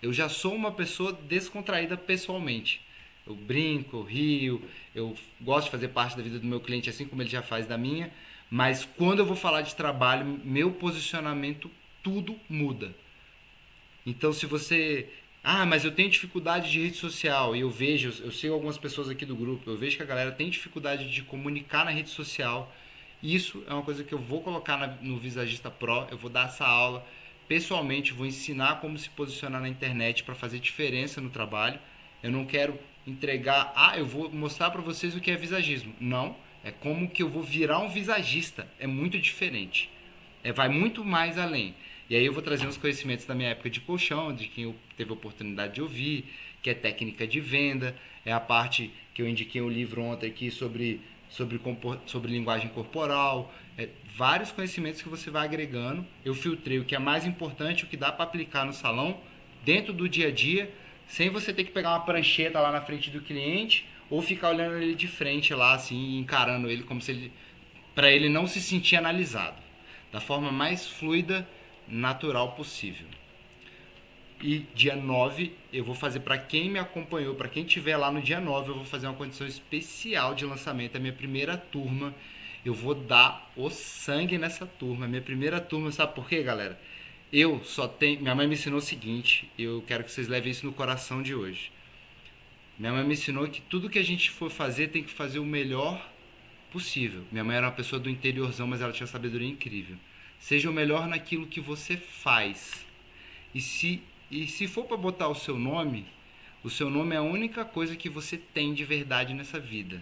Eu já sou uma pessoa descontraída pessoalmente. Eu brinco, eu rio, eu gosto de fazer parte da vida do meu cliente assim como ele já faz da minha, mas quando eu vou falar de trabalho, meu posicionamento, tudo muda. Então se você... Ah, mas eu tenho dificuldade de rede social, e eu vejo, eu sigo algumas pessoas aqui do grupo, eu vejo que a galera tem dificuldade de comunicar na rede social. Isso é uma coisa que eu vou colocar no Visagista Pro, eu vou dar essa aula pessoalmente, vou ensinar como se posicionar na internet para fazer diferença no trabalho. Eu não quero entregar, eu vou mostrar para vocês o que é visagismo. Não, é como que eu vou virar um visagista. É muito diferente. Vai muito mais além. E aí eu vou trazer uns conhecimentos da minha época de colchão, de quem eu teve a oportunidade de ouvir, que é técnica de venda, é a parte que eu indiquei um livro ontem aqui sobre linguagem corporal, vários conhecimentos que você vai agregando. Eu filtrei o que é mais importante, o que dá para aplicar no salão, dentro do dia a dia, sem você ter que pegar uma prancheta lá na frente do cliente, ou ficar olhando ele de frente lá, assim, encarando ele como se ele... para ele não se sentir analisado. Da forma mais fluida, natural possível. E dia 9, eu vou fazer, para quem me acompanhou, para quem estiver lá no dia 9, eu vou fazer uma condição especial de lançamento. É a minha primeira turma. Eu vou dar o sangue nessa turma. A minha primeira turma, sabe por quê, galera? Eu só tenho... Minha mãe me ensinou o seguinte, eu quero que vocês levem isso no coração de hoje. Minha mãe me ensinou que tudo que a gente for fazer tem que fazer o melhor possível. Minha mãe era uma pessoa do interiorzão, mas ela tinha sabedoria incrível. Seja o melhor naquilo que você faz. E se for para botar o seu nome é a única coisa que você tem de verdade nessa vida.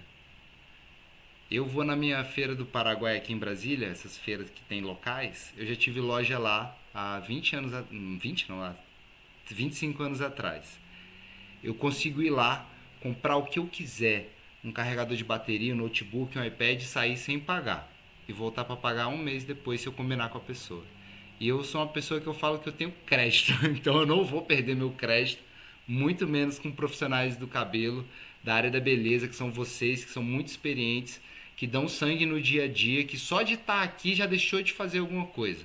Eu vou na minha feira do Paraguai aqui em Brasília, essas feiras que tem locais, eu já tive loja lá há 25 anos atrás. Eu consigo ir lá, comprar o que eu quiser, um carregador de bateria, um notebook, um iPad, sair sem pagar. E voltar para pagar um mês depois se eu combinar com a pessoa. E eu sou uma pessoa que eu falo que eu tenho crédito, então eu não vou perder meu crédito, muito menos com profissionais do cabelo, da área da beleza, que são vocês, que são muito experientes, que dão sangue no dia a dia, que só de estar aqui já deixou de fazer alguma coisa,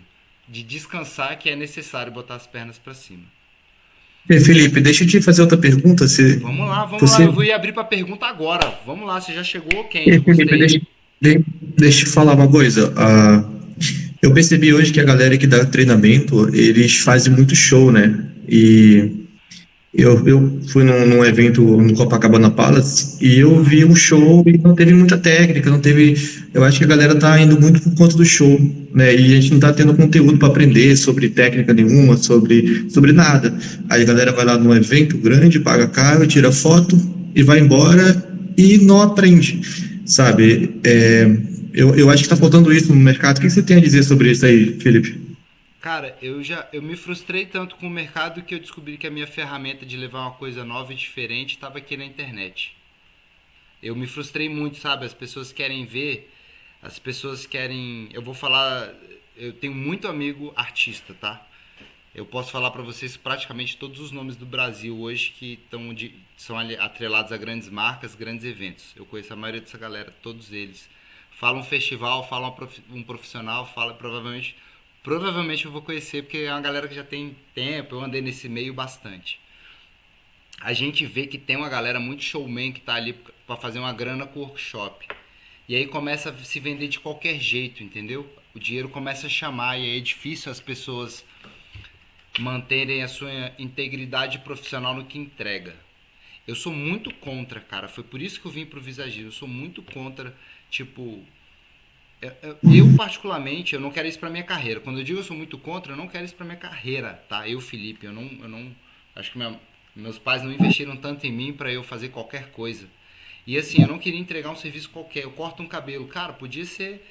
de descansar, que é necessário botar as pernas para cima. Felipe, deixa eu te fazer outra pergunta. Vamos lá, você... eu vou ir abrir para pergunta agora. Vamos lá, você já chegou quente, eu Felipe, deixa eu te falar uma coisa. Eu percebi hoje que a galera que dá treinamento, eles fazem muito show, né? E eu fui num evento no Copacabana Palace e eu vi um show e não teve muita técnica, não teve... Eu acho que a galera tá indo muito por conta do show, né? E a gente não tá tendo conteúdo para aprender sobre técnica nenhuma, sobre nada. Aí a galera vai lá num evento grande, paga caro, tira foto e vai embora e não aprende, sabe? Eu acho que tá faltando isso no mercado. O que você tem a dizer sobre isso aí, Felipe? Cara, eu me frustrei tanto com o mercado que eu descobri que a minha ferramenta de levar uma coisa nova e diferente estava aqui na internet. Eu me frustrei muito, sabe? As pessoas querem ver, eu vou falar, eu tenho muito amigo artista, tá? Eu posso falar para vocês praticamente todos os nomes do Brasil hoje que são atrelados a grandes marcas, grandes eventos. Eu conheço a maioria dessa galera, todos eles. Fala um festival, fala um profissional, fala provavelmente eu vou conhecer porque é uma galera que já tem tempo, eu andei nesse meio bastante. A gente vê que tem uma galera muito showman que tá ali para fazer uma grana com workshop. E aí começa a se vender de qualquer jeito, entendeu? O dinheiro começa a chamar e aí é difícil as pessoas manterem a sua integridade profissional no que entrega. Eu sou muito contra, cara. Foi por isso que eu vim pro visagismo. Eu sou muito contra, tipo... Eu particularmente, eu não quero isso pra minha carreira. Quando eu digo eu sou muito contra, eu não quero isso pra minha carreira, tá? Eu, Felipe, eu não acho que meus pais não investiram tanto em mim pra eu fazer qualquer coisa. E assim, eu não queria entregar um serviço qualquer. Eu corto um cabelo. Cara, podia ser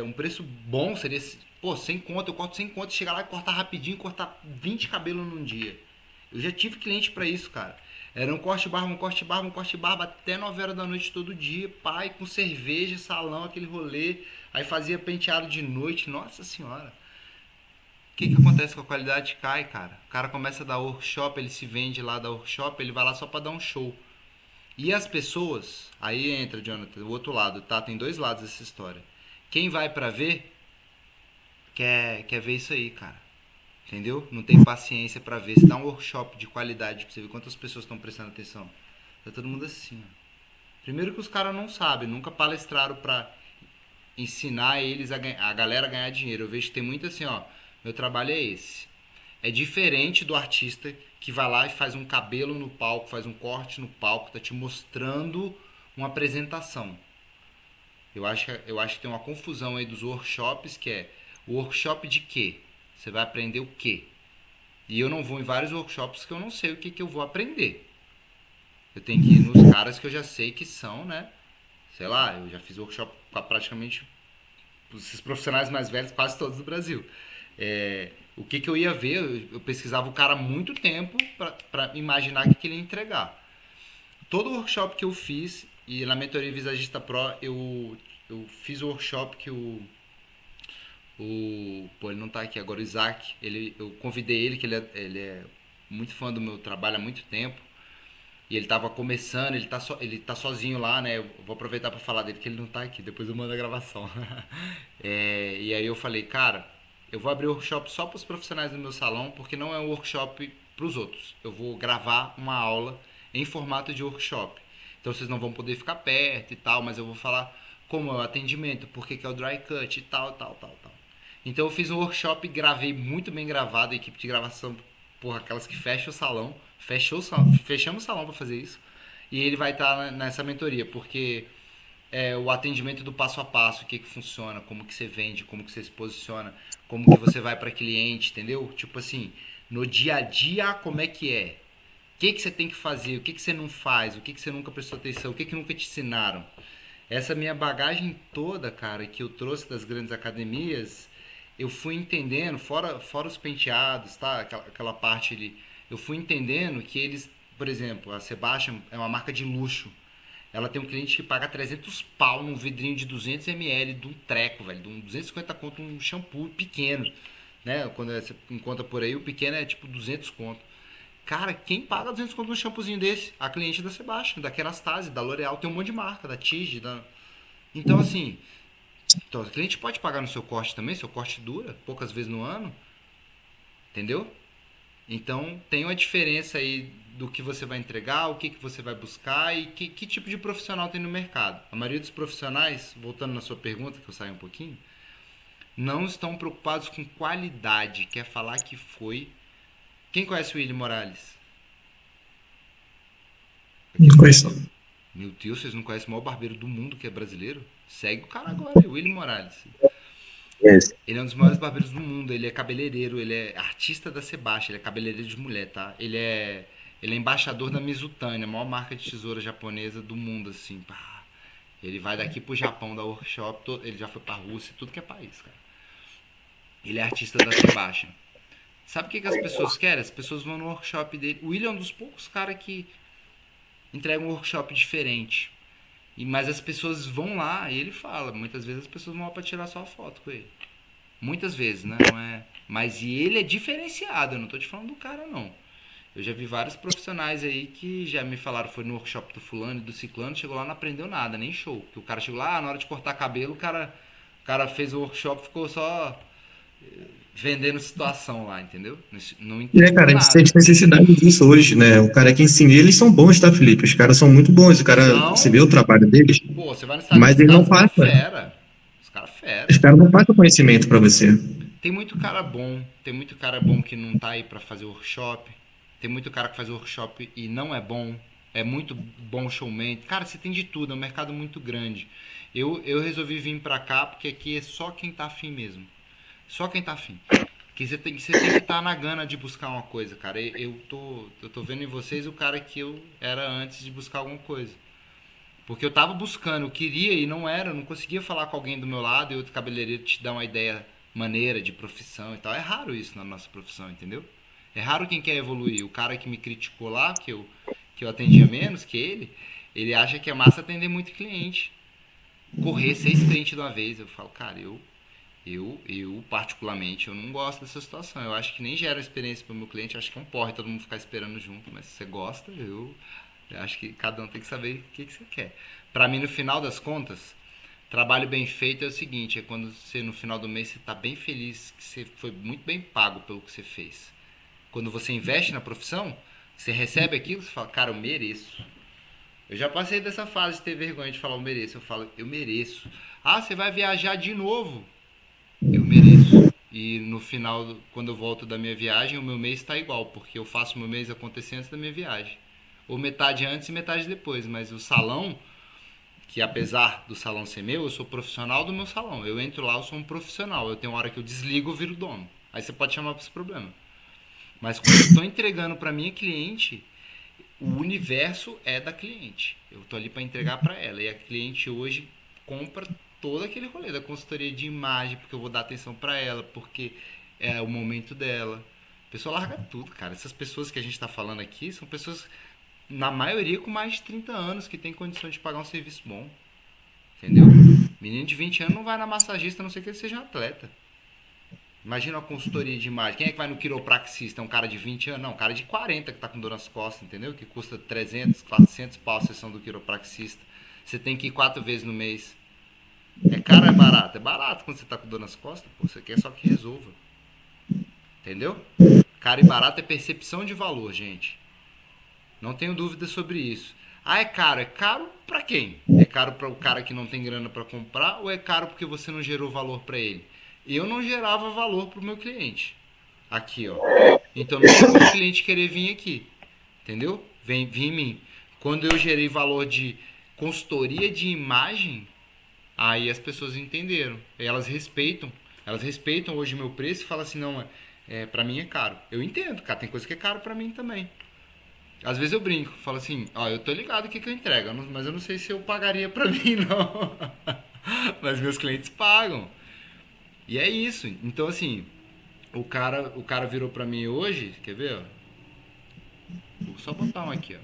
um preço bom, seria... Pô, 100 conto, eu corto 100 conto, chegar lá e cortar rapidinho, cortar 20 cabelos num dia. Eu já tive cliente pra isso, cara. Era um corte barba, um corte barba, um corte barba até 9 horas da noite todo dia, pai, com cerveja, salão, aquele rolê. Aí fazia penteado de noite, nossa senhora. O que acontece com a qualidade? Cai, cara. O cara começa a dar workshop, ele se vende lá da workshop, ele vai lá só pra dar um show. E as pessoas, aí entra, Jonathan, o outro lado, tá? Tem dois lados dessa história. Quem vai pra ver, quer ver isso aí, cara. Entendeu? Não tem paciência pra ver. Se dá um workshop de qualidade pra você ver quantas pessoas estão prestando atenção. Tá todo mundo assim, ó. Primeiro que os caras não sabem, nunca palestraram pra ensinar eles a galera a ganhar dinheiro. Eu vejo que tem muito assim, ó. Meu trabalho é esse. É diferente do artista que vai lá e faz um cabelo no palco, faz um corte no palco, tá te mostrando uma apresentação. Eu acho que tem uma confusão aí dos workshops, que é o workshop de quê? Você vai aprender o quê? E eu não vou em vários workshops que eu não sei o que eu vou aprender. Eu tenho que ir nos caras que eu já sei que são, né? Sei lá, eu já fiz workshop com praticamente esses profissionais mais velhos, quase todos do Brasil. O que eu ia ver, eu pesquisava o cara há muito tempo para imaginar o que ele ia entregar. Todo workshop que eu fiz, e na mentoria Visagista Pro, eu fiz o workshop que pô, ele não tá aqui agora, o Isaac, eu convidei ele, que ele é muito fã do meu trabalho há muito tempo, e ele tava começando, ele tá sozinho lá, né, eu vou aproveitar pra falar dele, que ele não tá aqui, depois eu mando a gravação. E aí eu falei, cara, eu vou abrir o workshop só pros profissionais do meu salão, porque não é um workshop pros outros, eu vou gravar uma aula em formato de workshop, então vocês não vão poder ficar perto e tal, mas eu vou falar como é o atendimento, por que é o dry cut e tal. Então eu fiz um workshop, gravei muito bem gravado, a equipe de gravação, porra, aquelas que fecham o salão, fechamos o salão para fazer isso, e ele vai estar nessa mentoria, porque o atendimento do passo a passo, o que funciona, como que você vende, como que você se posiciona, como que você vai para cliente, entendeu? Tipo assim, no dia a dia, como é que é? O que você tem que fazer, o que você não faz, o que você nunca prestou atenção, o que nunca te ensinaram. Essa minha bagagem toda, cara, que eu trouxe das grandes academias, eu fui entendendo, fora os penteados, tá? Aquela parte ali, eu fui entendendo que eles, por exemplo, a Sebastian é uma marca de luxo. Ela tem um cliente que paga 300 pau num vidrinho de 200 ml de um treco, velho, de um 250 conto, um shampoo pequeno, né? Quando você encontra por aí, o pequeno é tipo 200 conto. Cara, quem paga 200 conto num shampoozinho desse? A cliente da Sebastian, da Kerastase, da L'Oréal, tem um monte de marca, da Tige, Então, assim, então, o cliente pode pagar no seu corte também, seu corte dura poucas vezes no ano, entendeu? Então, tem uma diferença aí do que você vai entregar, o que você vai buscar e que tipo de profissional tem no mercado. A maioria dos profissionais, voltando na sua pergunta, que eu saí um pouquinho, não estão preocupados com qualidade, quer falar que foi... Quem conhece o William Morales? Não conheço. Meu Deus, vocês não conhecem o maior barbeiro do mundo que é brasileiro? Segue o cara agora, o William Morales. Ele é um dos maiores barbeiros do mundo, ele é cabeleireiro, ele é artista da Sebastian, ele é cabeleireiro de mulher, tá? Ele é embaixador da Mizutani, a maior marca de tesoura japonesa do mundo, assim, pá. Ele vai daqui pro Japão, da workshop, ele já foi pra Rússia, tudo que é país, cara. Ele é artista da Sebastian. Sabe o que as pessoas querem? As pessoas vão no workshop dele. O William é um dos poucos caras que entrega um workshop diferente. Mas as pessoas vão lá e ele fala. Muitas vezes as pessoas vão lá pra tirar só a foto com ele. Muitas vezes, né? Mas e ele é diferenciado, eu não tô te falando do cara, não. Eu já vi vários profissionais aí que já me falaram, foi no workshop do fulano e do ciclano, chegou lá e não aprendeu nada, nem show. Porque o cara chegou lá, na hora de cortar cabelo, o cara fez o workshop e ficou só vendendo situação lá, entendeu? Não entendeu Cara, a gente nada. sente necessidade disso hoje, né? O cara que ensina, eles são bons, tá, Felipe? Os caras são muito bons, o cara, São. você vê o trabalho deles, Pô, você vai no Instagram, mas os ele não caras são passa. fera. Os caras fera. Os caras não passam conhecimento pra você. Tem muito cara bom que não tá aí pra fazer workshop. Tem muito cara que faz workshop e não é bom. É muito bom showman. Cara, você tem de tudo, é um mercado muito grande. Eu resolvi vir pra cá porque aqui é só quem tá afim mesmo. Só quem tá afim. Que você tem que estar na gana de buscar uma coisa, cara. Eu tô vendo em vocês o cara que eu era antes de buscar alguma coisa. Porque eu tava buscando, eu queria e não era, eu não conseguia falar com alguém do meu lado e outro cabeleireiro te dar uma ideia maneira de profissão e tal. É raro isso na nossa profissão, entendeu? É raro quem quer evoluir. O cara que me criticou lá, que eu atendia menos que ele acha que é massa atender muito cliente. Correr 6 clientes de uma vez. Eu falo, cara, eu particularmente, eu não gosto dessa situação. Eu acho que nem gera experiência para o meu cliente. Eu acho que é um porre todo mundo ficar esperando junto. Mas se você gosta, eu acho que cada um tem que saber o que você quer. Para mim, no final das contas, trabalho bem feito é o seguinte, é quando você, no final do mês, você está bem feliz, que você foi muito bem pago pelo que você fez. Quando você investe na profissão, você recebe aquilo, você fala, cara, eu mereço. Eu já passei dessa fase de ter vergonha de falar eu mereço. Eu falo, eu mereço. Ah, você vai viajar de novo? Eu mereço. E no final, quando eu volto da minha viagem, o meu mês está igual, porque eu faço o meu mês acontecer antes da minha viagem. Ou metade antes e metade depois. Mas o salão, que apesar do salão ser meu, eu sou profissional do meu salão. Eu entro lá, eu sou um profissional. Eu tenho uma hora que eu desligo, eu viro dono. Aí você pode chamar para esse problema. Mas quando eu estou entregando para minha cliente, o universo é da cliente. Eu estou ali para entregar para ela. E a cliente hoje compra todo aquele rolê da consultoria de imagem, porque eu vou dar atenção para ela, porque é o momento dela. A pessoa larga tudo, cara. Essas pessoas que a gente está falando aqui são pessoas, na maioria, com mais de 30 anos, que tem condições de pagar um serviço bom. Entendeu? Menino de 20 anos não vai na massagista, a não ser que ele seja um atleta. Imagina uma consultoria de imagem. Quem é que vai no quiropraxista? É um cara de 20 anos? Não, um cara de 40 que tá com dor nas costas, entendeu? Que custa 300, 400 pau a sessão do quiropraxista. Você tem que ir 4 vezes no mês. É caro ou é barato? É barato quando você tá com dor nas costas. Pô, você quer só que resolva. Entendeu? Caro e barato é percepção de valor, gente. Não tenho dúvida sobre isso. Ah, é caro. É caro pra quem? É caro para o cara que não tem grana pra comprar ou é caro porque você não gerou valor pra ele? Eu não gerava valor pro meu cliente. Aqui, ó. Então não tem como o cliente querer vir aqui. Entendeu? Vem em mim. Quando eu gerei valor de consultoria de imagem, aí as pessoas entenderam. Elas respeitam. Elas respeitam hoje o meu preço e falam assim, não, pra mim é caro. Eu entendo, cara. Tem coisa que é caro pra mim também. Às vezes eu brinco. Falo assim, ó, eu tô ligado o que eu entrego. Mas eu não sei se eu pagaria pra mim, não. Mas meus clientes pagam. E é isso. Então, assim, o cara virou pra mim hoje, quer ver, ó? Vou só botar um aqui, ó.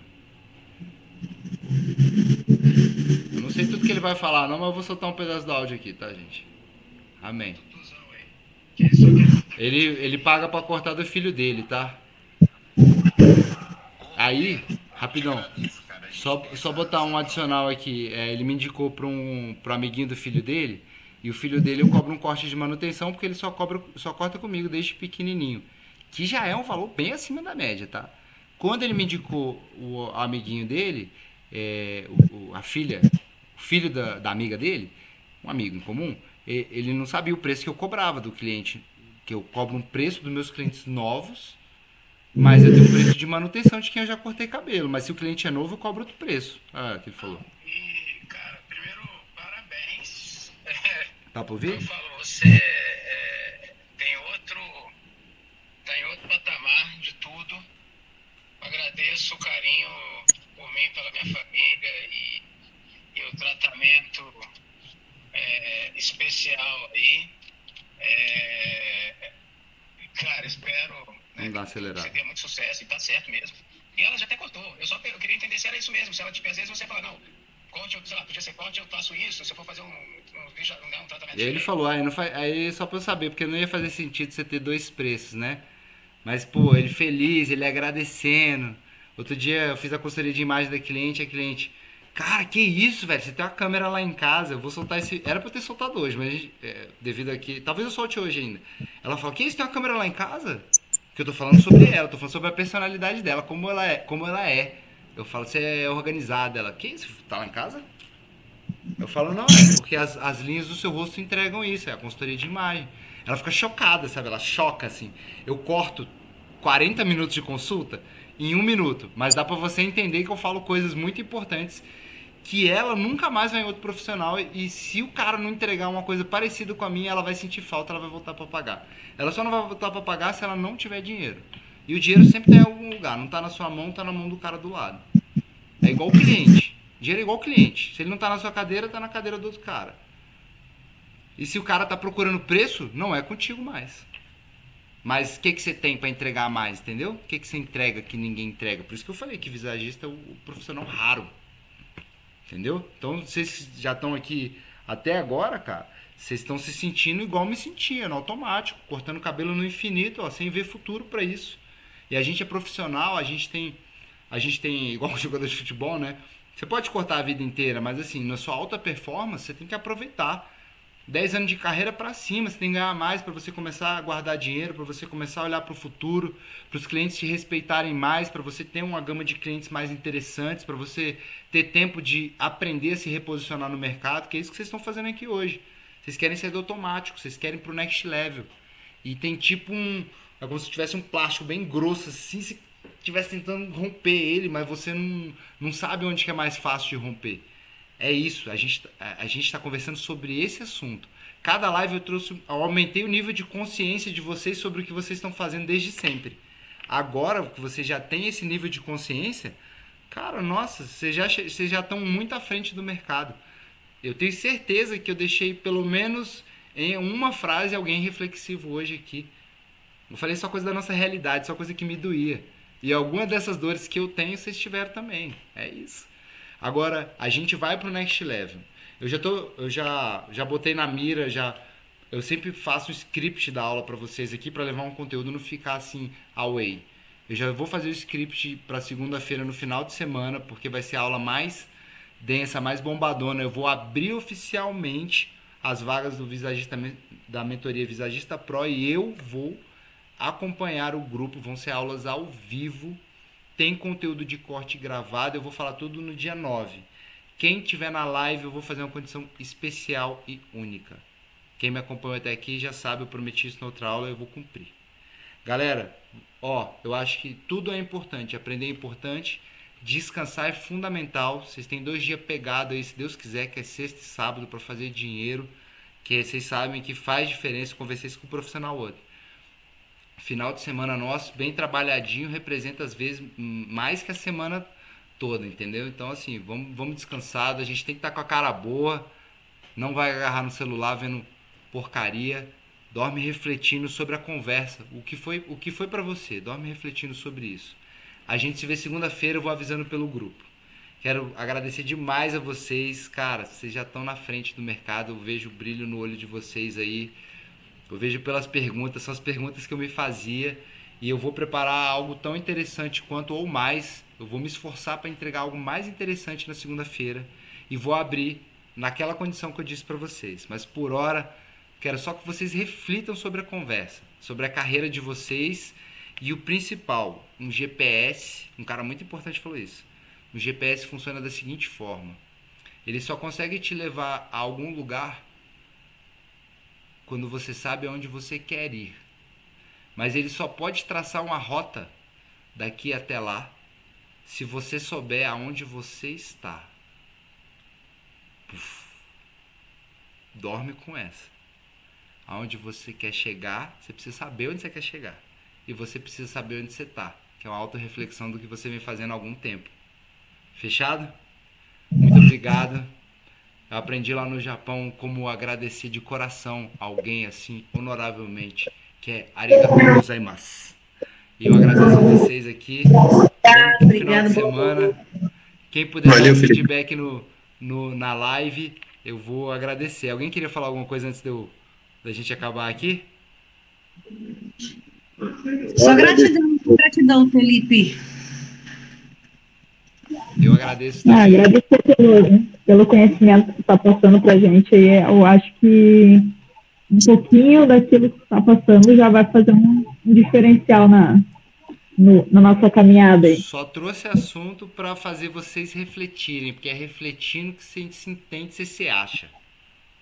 Eu não sei tudo que ele vai falar, não, mas eu vou soltar um pedaço do áudio aqui, tá, gente? Amém. Ele paga pra cortar do filho dele, tá? Aí, rapidão, só botar um adicional aqui. Ele me indicou pro amiguinho do filho dele. E o filho dele eu cobro um corte de manutenção porque ele só corta comigo desde pequenininho. Que já é um valor bem acima da média, tá? Quando ele me indicou o amiguinho dele, o filho da amiga dele, um amigo em comum, ele não sabia o preço que eu cobrava do cliente. Que eu cobro um preço dos meus clientes novos, mas eu tenho um preço de manutenção de quem eu já cortei cabelo. Mas se o cliente é novo, eu cobro outro preço. Ah, que ele falou. E, cara, primeiro, parabéns. Tá pra ouvir? Eu falo, você tem tá em outro patamar de tudo. Agradeço o carinho por mim, pela minha família e o tratamento especial aí. Cara, espero Vamos dar uma acelerada. que você tenha muito sucesso e tá certo mesmo. E ela já até cortou. Eu queria entender se era isso mesmo. Se ela, tipo, às vezes você fala, não, corte, sei lá, podia ser corte, eu faço isso. Se eu for fazer um tratamento E aí ele falou, aí só pra eu saber, porque não ia fazer sentido você ter dois preços, né? Mas, pô, ele feliz, ele agradecendo. Outro dia eu fiz a consultoria de imagem da cliente, a cliente, cara, que isso, velho? Você tem uma câmera lá em casa, eu vou soltar esse. Era pra eu ter soltado hoje, mas devido aqui. Talvez eu solte hoje ainda. Ela falou, que isso? Tem uma câmera lá em casa? Que eu tô falando sobre ela, tô falando sobre a personalidade dela, como ela é, como ela é. Eu falo, você é organizada. Ela, que isso? Tá lá em casa? Eu falo, não, é porque as linhas do seu rosto entregam isso, é a consultoria de imagem. Ela fica chocada, sabe? Ela choca, assim. Eu corto 40 minutos de consulta em 1 minuto, mas dá pra você entender que eu falo coisas muito importantes que ela nunca mais vai em outro profissional e se o cara não entregar uma coisa parecida com a minha, ela vai sentir falta, ela vai voltar pra pagar. Ela só não vai voltar pra pagar se ela não tiver dinheiro. E o dinheiro sempre tem em algum lugar, não tá na sua mão, tá na mão do cara do lado. É igual o cliente. Dinheiro é igual o cliente. Se ele não tá na sua cadeira, tá na cadeira do outro cara. E se o cara tá procurando preço, não é contigo mais. Mas o que você tem pra entregar mais, entendeu? O que você entrega que ninguém entrega? Por isso que eu falei que visagista é o profissional raro. Entendeu? Então, vocês já estão aqui até agora, cara, vocês estão se sentindo igual me sentia, no automático, cortando cabelo no infinito, ó, sem ver futuro pra isso. E a gente é profissional, a gente tem igual um jogador de futebol, né? Você pode cortar a vida inteira, mas assim, na sua alta performance, você tem que aproveitar. 10 anos de carreira pra cima, você tem que ganhar mais pra você começar a guardar dinheiro, pra você começar a olhar pro futuro, para os clientes te respeitarem mais, pra você ter uma gama de clientes mais interessantes, pra você ter tempo de aprender a se reposicionar no mercado, que é isso que vocês estão fazendo aqui hoje. Vocês querem sair do automático, vocês querem pro next level. E tem tipo é como se tivesse um plástico bem grosso assim, se estivesse tentando romper ele, mas você não sabe onde que é mais fácil de romper. É isso, a gente está conversando sobre esse assunto. Cada live eu aumentei o nível de consciência de vocês sobre o que vocês estão fazendo desde sempre. Agora que vocês já têm esse nível de consciência, cara, nossa, vocês já estão muito à frente do mercado. Eu tenho certeza que eu deixei pelo menos em uma frase alguém reflexivo hoje aqui. Eu falei só coisa da nossa realidade, só coisa que me doía. E alguma dessas dores que eu tenho, vocês tiveram também. É isso. Agora, a gente vai pro next level. Eu já botei na mira, eu sempre faço o script da aula para vocês aqui para levar um conteúdo não ficar assim away. Eu já vou fazer o script para segunda-feira no final de semana, porque vai ser a aula mais densa, mais bombadona. Eu vou abrir oficialmente as vagas do visagista da mentoria Visagista Pro e eu vou acompanhar o grupo, vão ser aulas ao vivo. Tem conteúdo de corte gravado, eu vou falar tudo no dia 9. Quem tiver na live, eu vou fazer uma condição especial e única. Quem me acompanhou até aqui já sabe, eu prometi isso na outra aula, eu vou cumprir. Galera, eu acho que tudo é importante, aprender é importante, descansar é fundamental. Vocês têm 2 dias pegados aí, se Deus quiser, que é sexta e sábado, para fazer dinheiro, que vocês sabem que faz diferença, conversei isso com o profissional outro. Final de semana nosso, bem trabalhadinho, representa às vezes mais que a semana toda, entendeu? Então assim, vamos descansado, a gente tem que estar com a cara boa, não vai agarrar no celular vendo porcaria, dorme refletindo sobre a conversa, o que foi pra você, dorme refletindo sobre isso. A gente se vê segunda-feira, eu vou avisando pelo grupo. Quero agradecer demais a vocês, cara, vocês já estão na frente do mercado, eu vejo o brilho no olho de vocês aí. Eu vejo pelas perguntas, são as perguntas que eu me fazia e eu vou preparar algo tão interessante quanto ou mais. Eu vou me esforçar para entregar algo mais interessante na segunda-feira e vou abrir naquela condição que eu disse para vocês. Mas por hora, quero só que vocês reflitam sobre a conversa, sobre a carreira de vocês e o principal, um GPS, um cara muito importante falou isso. O GPS funciona da seguinte forma: ele só consegue te levar a algum lugar quando você sabe aonde você quer ir. Mas ele só pode traçar uma rota daqui até lá se você souber aonde você está. Puf. Dorme com essa. Aonde você quer chegar, você precisa saber onde você quer chegar. E você precisa saber onde você está, que é uma autorreflexão do que você vem fazendo há algum tempo. Fechado? Muito obrigado. Eu aprendi lá no Japão como agradecer de coração alguém assim, honoravelmente, que é arigatou gozaimasu. E eu agradeço a vocês aqui. Bom final de semana. Quem puder dar um feedback na live, eu vou agradecer. Alguém queria falar alguma coisa antes da gente acabar aqui? Só gratidão, Felipe. Eu agradeço Ah, também. agradecer pelo conhecimento que está passando para a gente. Eu acho que um pouquinho daquilo que está passando já vai fazer um diferencial na nossa caminhada aí. Só trouxe assunto para fazer vocês refletirem, porque é refletindo que você se entende, você se acha.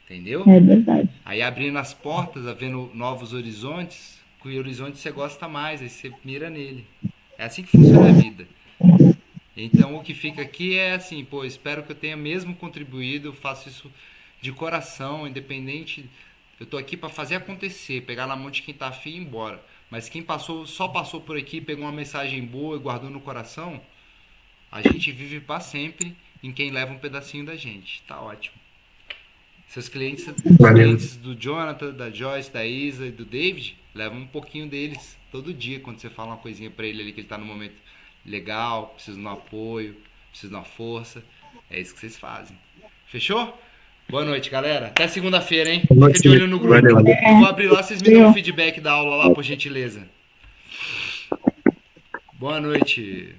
Entendeu? É verdade. Aí abrindo as portas, vendo novos horizontes, que o horizonte você gosta mais, aí você mira nele. É assim que funciona a vida. Então o que fica aqui é assim, pô, espero que eu tenha mesmo contribuído, eu faço isso de coração, independente. Eu tô aqui para fazer acontecer, pegar na mão de quem tá afim e ir embora. Mas quem só passou por aqui, pegou uma mensagem boa e guardou no coração, a gente vive para sempre em quem leva um pedacinho da gente. Tá ótimo. Seus clientes, os clientes do Jonathan, da Joyce, da Isa e do David, levam um pouquinho deles todo dia, quando você fala uma coisinha para ele ali que ele tá no momento legal, precisa de um apoio, precisa de uma força. É isso que vocês fazem. Fechou? Boa noite, galera. Até segunda-feira, hein? Fica de olho no grupo. Valeu. Eu vou abrir lá, vocês me dão um feedback da aula lá, por gentileza. Boa noite.